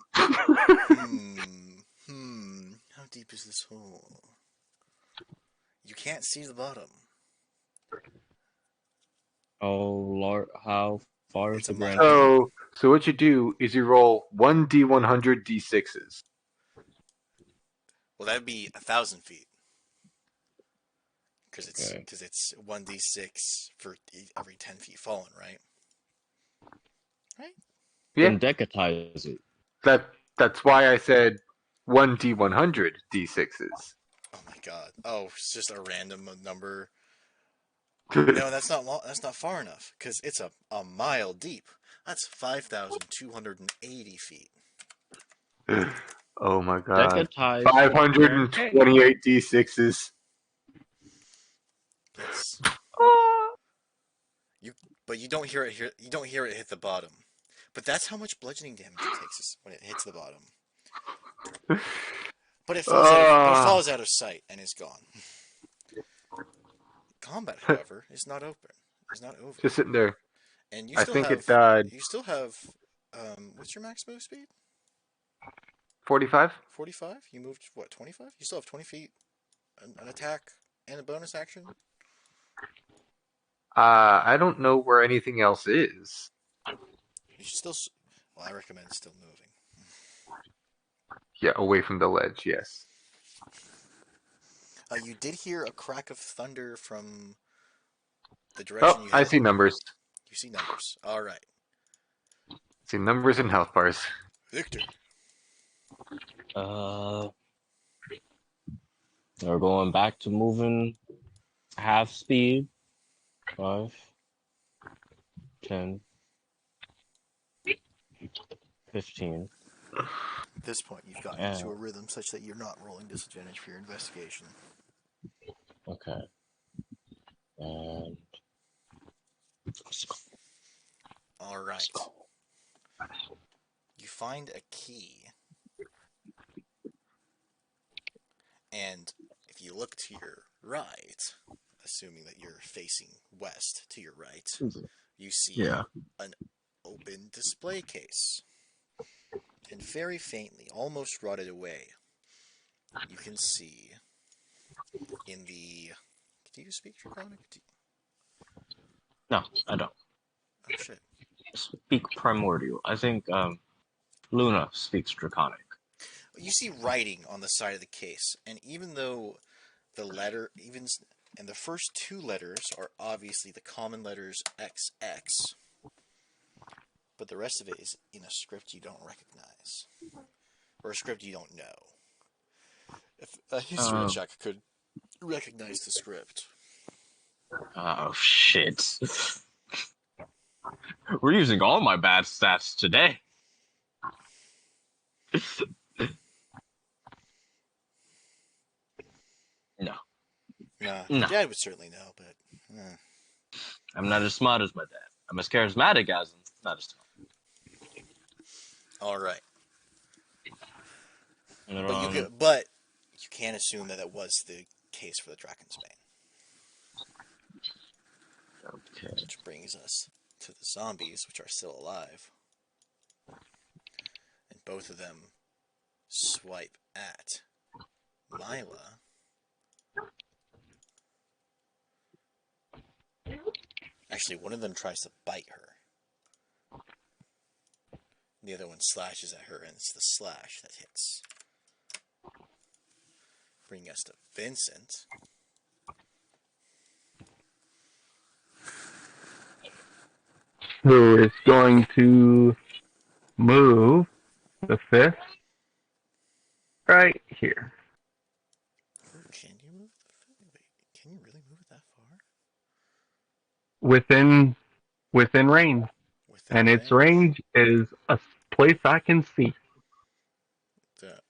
How deep is this hole? You can't see the bottom. Oh Lord, how far It's is a the grand? mine. So what you do is you roll 1d100 d6s. Well, that'd be 1,000 feet. Because Okay. it's 1d6 for every 10 feet fallen, right? Right? Yeah, Then decatize it. that's why I said 1d100 d6s. Oh my god. Oh, it's just a random number. No, that's not far enough, because it's a mile deep. That's 5,280 feet. Oh my god. Decatize. 528 d6s. It's but you don't hear it here. You don't hear it hit the bottom. But that's how much bludgeoning damage it takes when it hits the bottom. But it falls out of sight and is gone. Combat, however, is not open. Is not over. Just sitting there. And I think it died. You still have what's your max move speed? 45? 45? You moved what, 25? You still have 20 feet, an attack, and a bonus action? I don't know where anything else is. You should still. Well, I recommend still moving. Yeah, away from the ledge, yes. You did hear a crack of thunder from the direction you I headed. see numbers. You see numbers. All right. See numbers and health bars. Victor. We're going back to moving half speed. 5, 10, 15. At this point, you've gotten into a rhythm such that you're not rolling disadvantage for your investigation. Okay. And let's go. All right. You find a key. And if you look to your right, assuming that you're facing west to your right, you see an open display case. And very faintly, almost rotted away, you can see in the. Do you speak Draconic? No, I don't. Oh shit. Speak primordial. I think Luna speaks draconic. You see writing on the side of the case, and even though the letter, and the first two letters are obviously the common letters XX, but the rest of it is in a script you don't recognize, or a script you don't know. If a history Um, check could recognize the script. oh shit. We're using all my bad stats today. No, Nah, your no. dad would certainly know, but. I'm not as smart as my dad. I'm as charismatic as him, not as smart. All right, And, but you can't assume that that was the case for the Draken's Bane. okay. Which brings us to the zombies, which are still alive, and both of them swipe at Mila. Actually, one of them tries to bite her. The other one slashes at her, and it's the slash that hits. Bringing us to Vincent. Who is going to move the fist right here. Can you move the Wait, can you really move it that far? Within range. Within And its range? range is a place I can see. That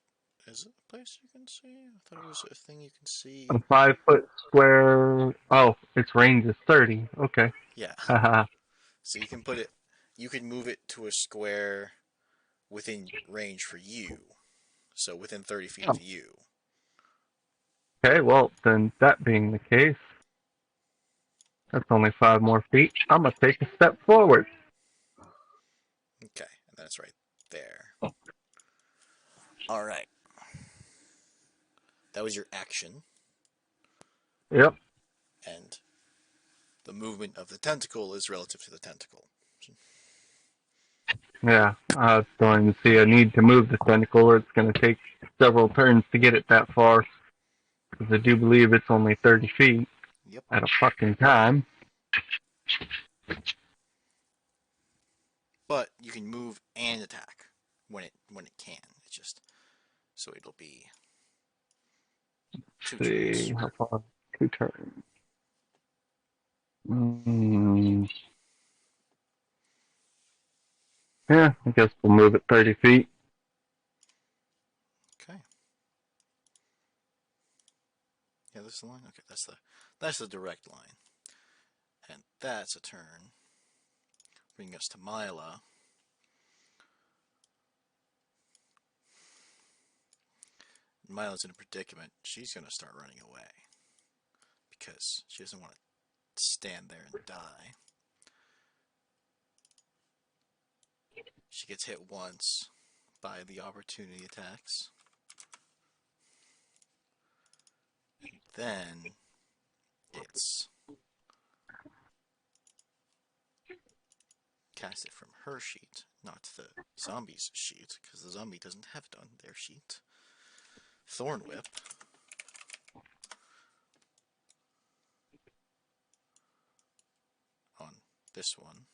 is it a place you can see? I thought it was a thing you can see. A 5-foot square. Oh, its range is 30. Okay. Yeah. Haha. So you can put it. You can move it to a square within range for you. So within 30 feet of you. Okay, well, then that being the case, that's only 5 more feet. I'm going to take a step forward. Okay, and that's right there. All right. That was your action, Yep. and the movement of the tentacle is relative to the tentacle. Yeah, I was going to see a need to move the tentacle, or it's going to take several turns to get it that far. Because I do believe it's only 30 feet Yep. at a fucking time. But you can move and attack when it can. It's just so it'll be 2 Let's turns. see, how far? 2 turns. Mm. Yeah, I guess we'll move it 30 feet. Okay. Yeah, this is the line. Okay, that's the direct line, and that's a turn. Bringing us to Mila. Mila's in a predicament. She's gonna start running away because she doesn't want to stand there and die. She gets hit once by the opportunity attacks. And then it's cast it from her sheet, not the zombie's sheet, because the zombie doesn't have it on their sheet. Thorn Whip. On this one.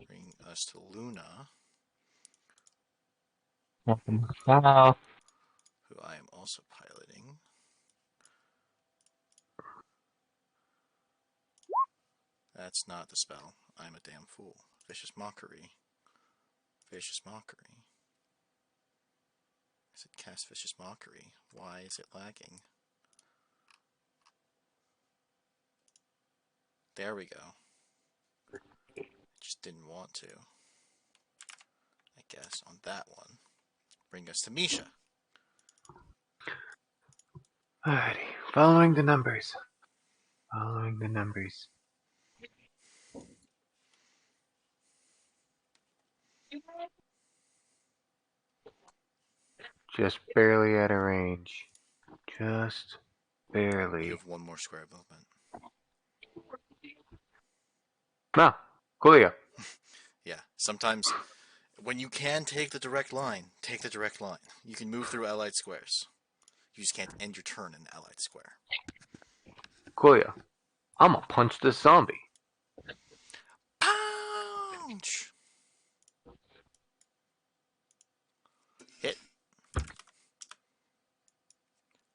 Bring us to Luna, Nothing south. who I am also piloting. That's not the spell. I'm a damn fool. Vicious Mockery. Vicious Mockery. I said cast Vicious Mockery. Why is it lagging? There we go. I just didn't want to. I guess on that one. Bring us to Misha. Alrighty, following the numbers. Following the numbers. Just barely out of range. Just barely. You have one more square movement. No, Coolio. Yeah, sometimes when you can take the direct line, take the direct line. You can move through allied squares. You just can't end your turn in the allied square. Coolio. I'm gonna punch this zombie. Punch! Hit.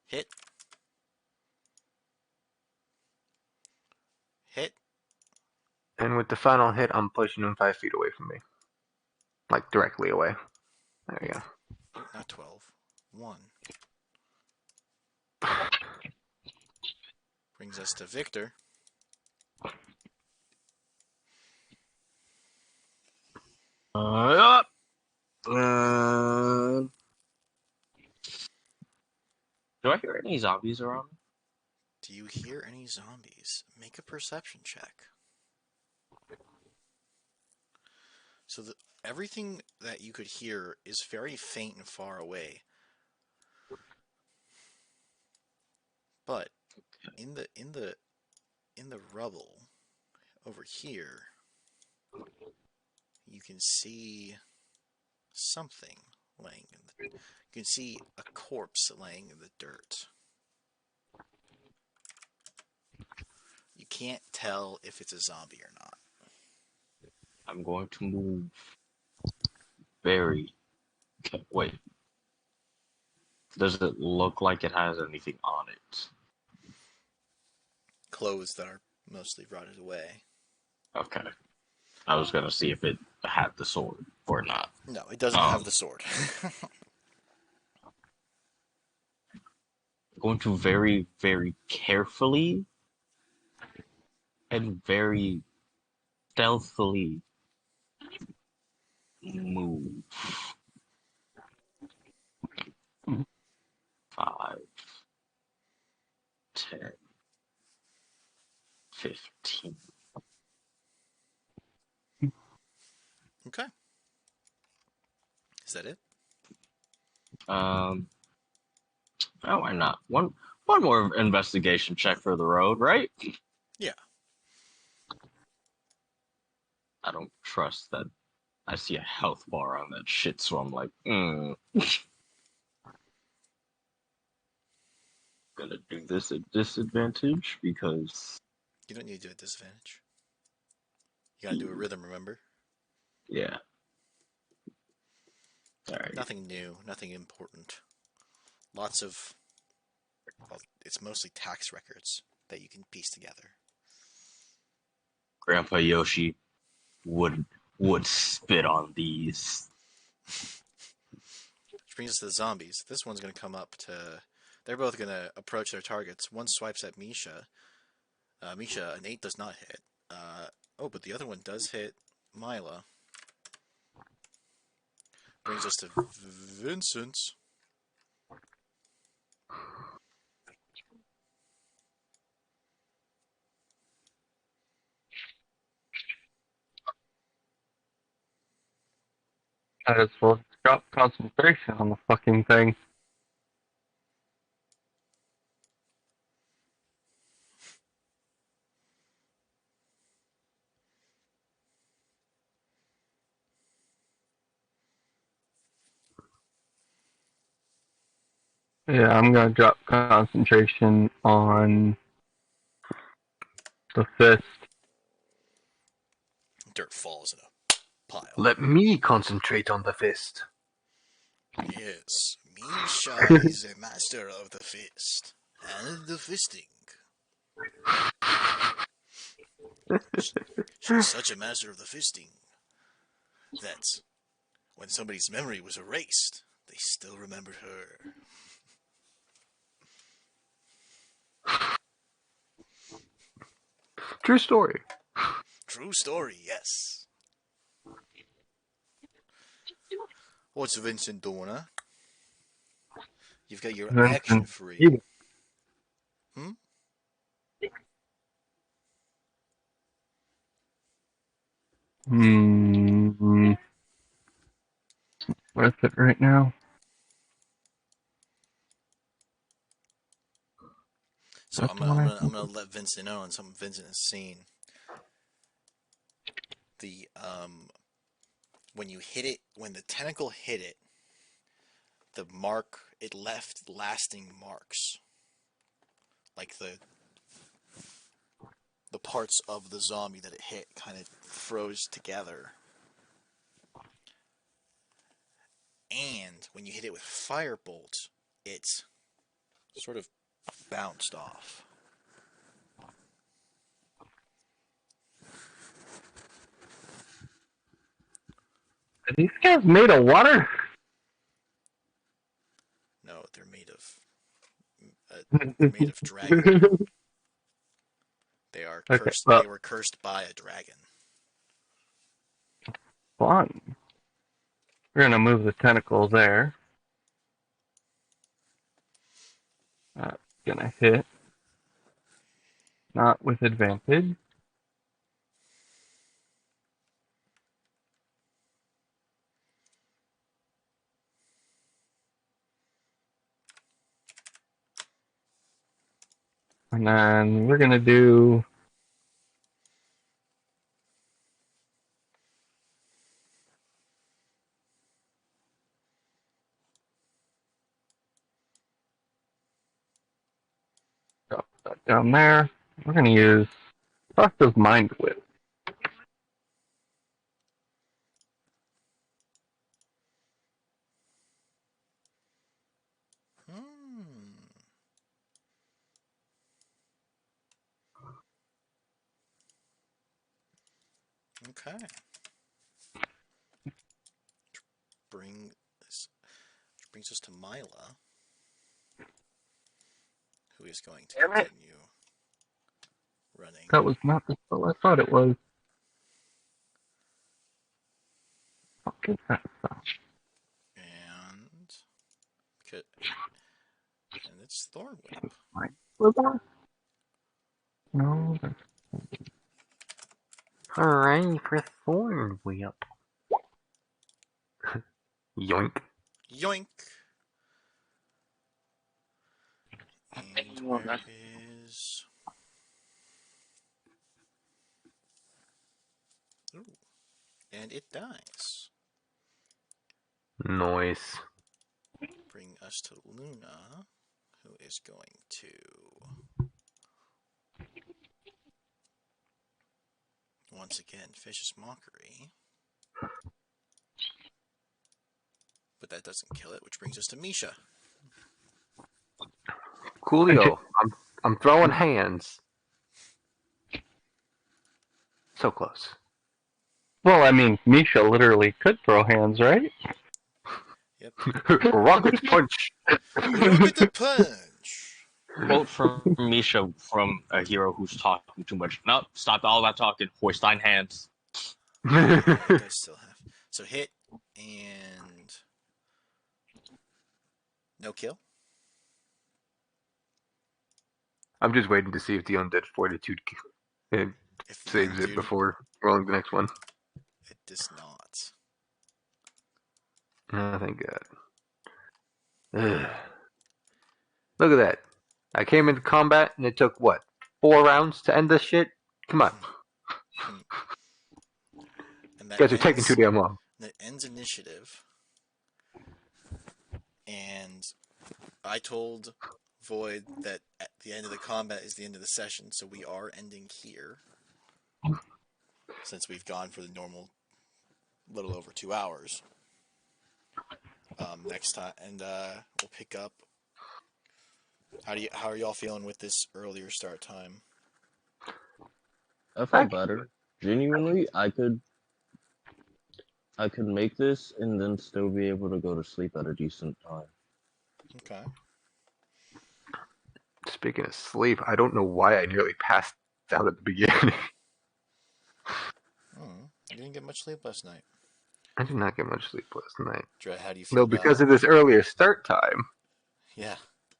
Hit. Hit. And with the final hit, I'm pushing him 5 feet away from me. Like, directly away. There you go. Oh, not 12. 1. Brings us to Victor. Uh, do I hear any zombies around? Do you hear any zombies? Make a perception check. So everything that you could hear is very faint and far away. But in the rubble over here, you can see something laying in the. You can see a corpse laying in the dirt. You can't tell if it's a zombie or not. I'm going to move very. Okay, wait. Does it look like it has anything on it? Clothes that are mostly rotted away. Okay. I was gonna see if it had the sword or not. No, it doesn't have the sword. Going to very, very carefully and very stealthily move. 5, 10, 15. Okay. Is that it? Oh, why not? One more investigation check for the road, right? Yeah. I don't trust that. I see a health bar on that shit, so I'm like, gonna do this at disadvantage because, You don't need to do a disadvantage. You gotta do a rhythm, remember? yeah. All right. Nothing new, nothing important. Lots of. Well, it's mostly tax records that you can piece together. Grandpa Yoshi would spit on these. Which brings us to the zombies. This one's gonna come up to. They're both gonna approach their targets. One swipes at Misha. Misha, an 8 does not hit. But the other one does hit Mila. Brings us to Vincent. I just will drop concentration on the fucking thing. Yeah, I'm gonna drop concentration on the fist. Dirt falls in a pile. Let me concentrate on the fist. Yes, Misha is a master of the fist and the fisting. She's such a master of the fisting that when somebody's memory was erased, they still remembered her. True story. True story, yes. What's Vincent doing, huh? You've got your action free. Hmm? Worth it right now. So That's the one I think. I'm gonna let Vincent know on something Vincent has seen. The when you hit it, when the tentacle hit it, it left lasting marks, like the parts of the zombie that it hit kind of froze together. And when you hit it with firebolt, it sort of bounced off. Are these guys made of water? No, they're made of dragon. They are Okay, cursed. well, They were cursed by a dragon. fun. We're gonna move the tentacle there. Gonna hit. Not with advantage. And then we're gonna do drop that down there. We're gonna use Buster's Mind Whip. Hmm. Okay. Bring this brings us to Mila, who is going to Damn it! continue running. That was not the spell I thought it was. Fuck is that stuff? And and it's Thorn Whip. Mind Whip? No. Hooray for Thorn Whip. Yoink. Yoink. And where is? Ooh. And it dies. Noise. Bring us to Luna, who is going to once again Vicious Mockery. But that doesn't kill it, which brings us to Misha. Coolio. I'm throwing hands. So close. Well, I mean, Misha literally could throw hands, right? Yep. Rocket punch. Look at the punch. Quote from Misha from a hero who's talking too much. Nope, stop all that talking. Hoist thine hands. It does still have. So hit and no kill. I'm just waiting to see if the undead fortitude If the saves it undead, before rolling the next one. it does not. Oh, thank God. Ugh. Look at that. I came into combat and it took what? 4 rounds to end this shit? Come on. And You guys are taking too damn long. that ends initiative. And I told Void that at the end of the combat is the end of the session, so we are ending here. Since we've gone for the normal little over 2 hours. Next time, and we'll pick up. How are y'all feeling with this earlier start time? I feel better. Genuinely, I could make this and then still be able to go to sleep at a decent time. Okay. Speaking of sleep, I don't know why I nearly passed out at the beginning. You didn't get much sleep last night. I did not get much sleep last night. Dre, how do you feel? No, because of this earlier start time. Yeah.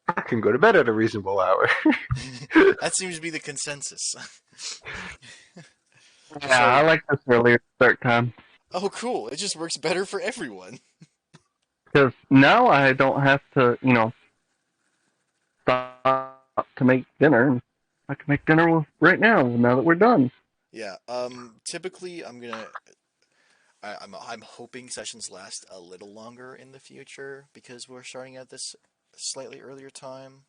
I can go to bed at a reasonable hour. That seems to be the consensus. Yeah, I like this earlier start time. Oh, cool. It just works better for everyone. Because now I don't have to, stop to make dinner. I can make dinner right now that we're done. Yeah. Typically, I'm hoping sessions last a little longer in the future because we're starting at this slightly earlier time.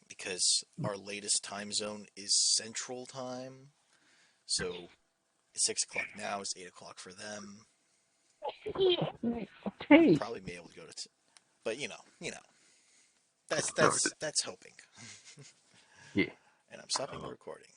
Because our latest time zone is Central Time, so it's 6 o'clock now. It's 8 o'clock for them. We'll Okay. probably be able to go to, but that's No, that's hoping. yeah. And I'm stopping the recording.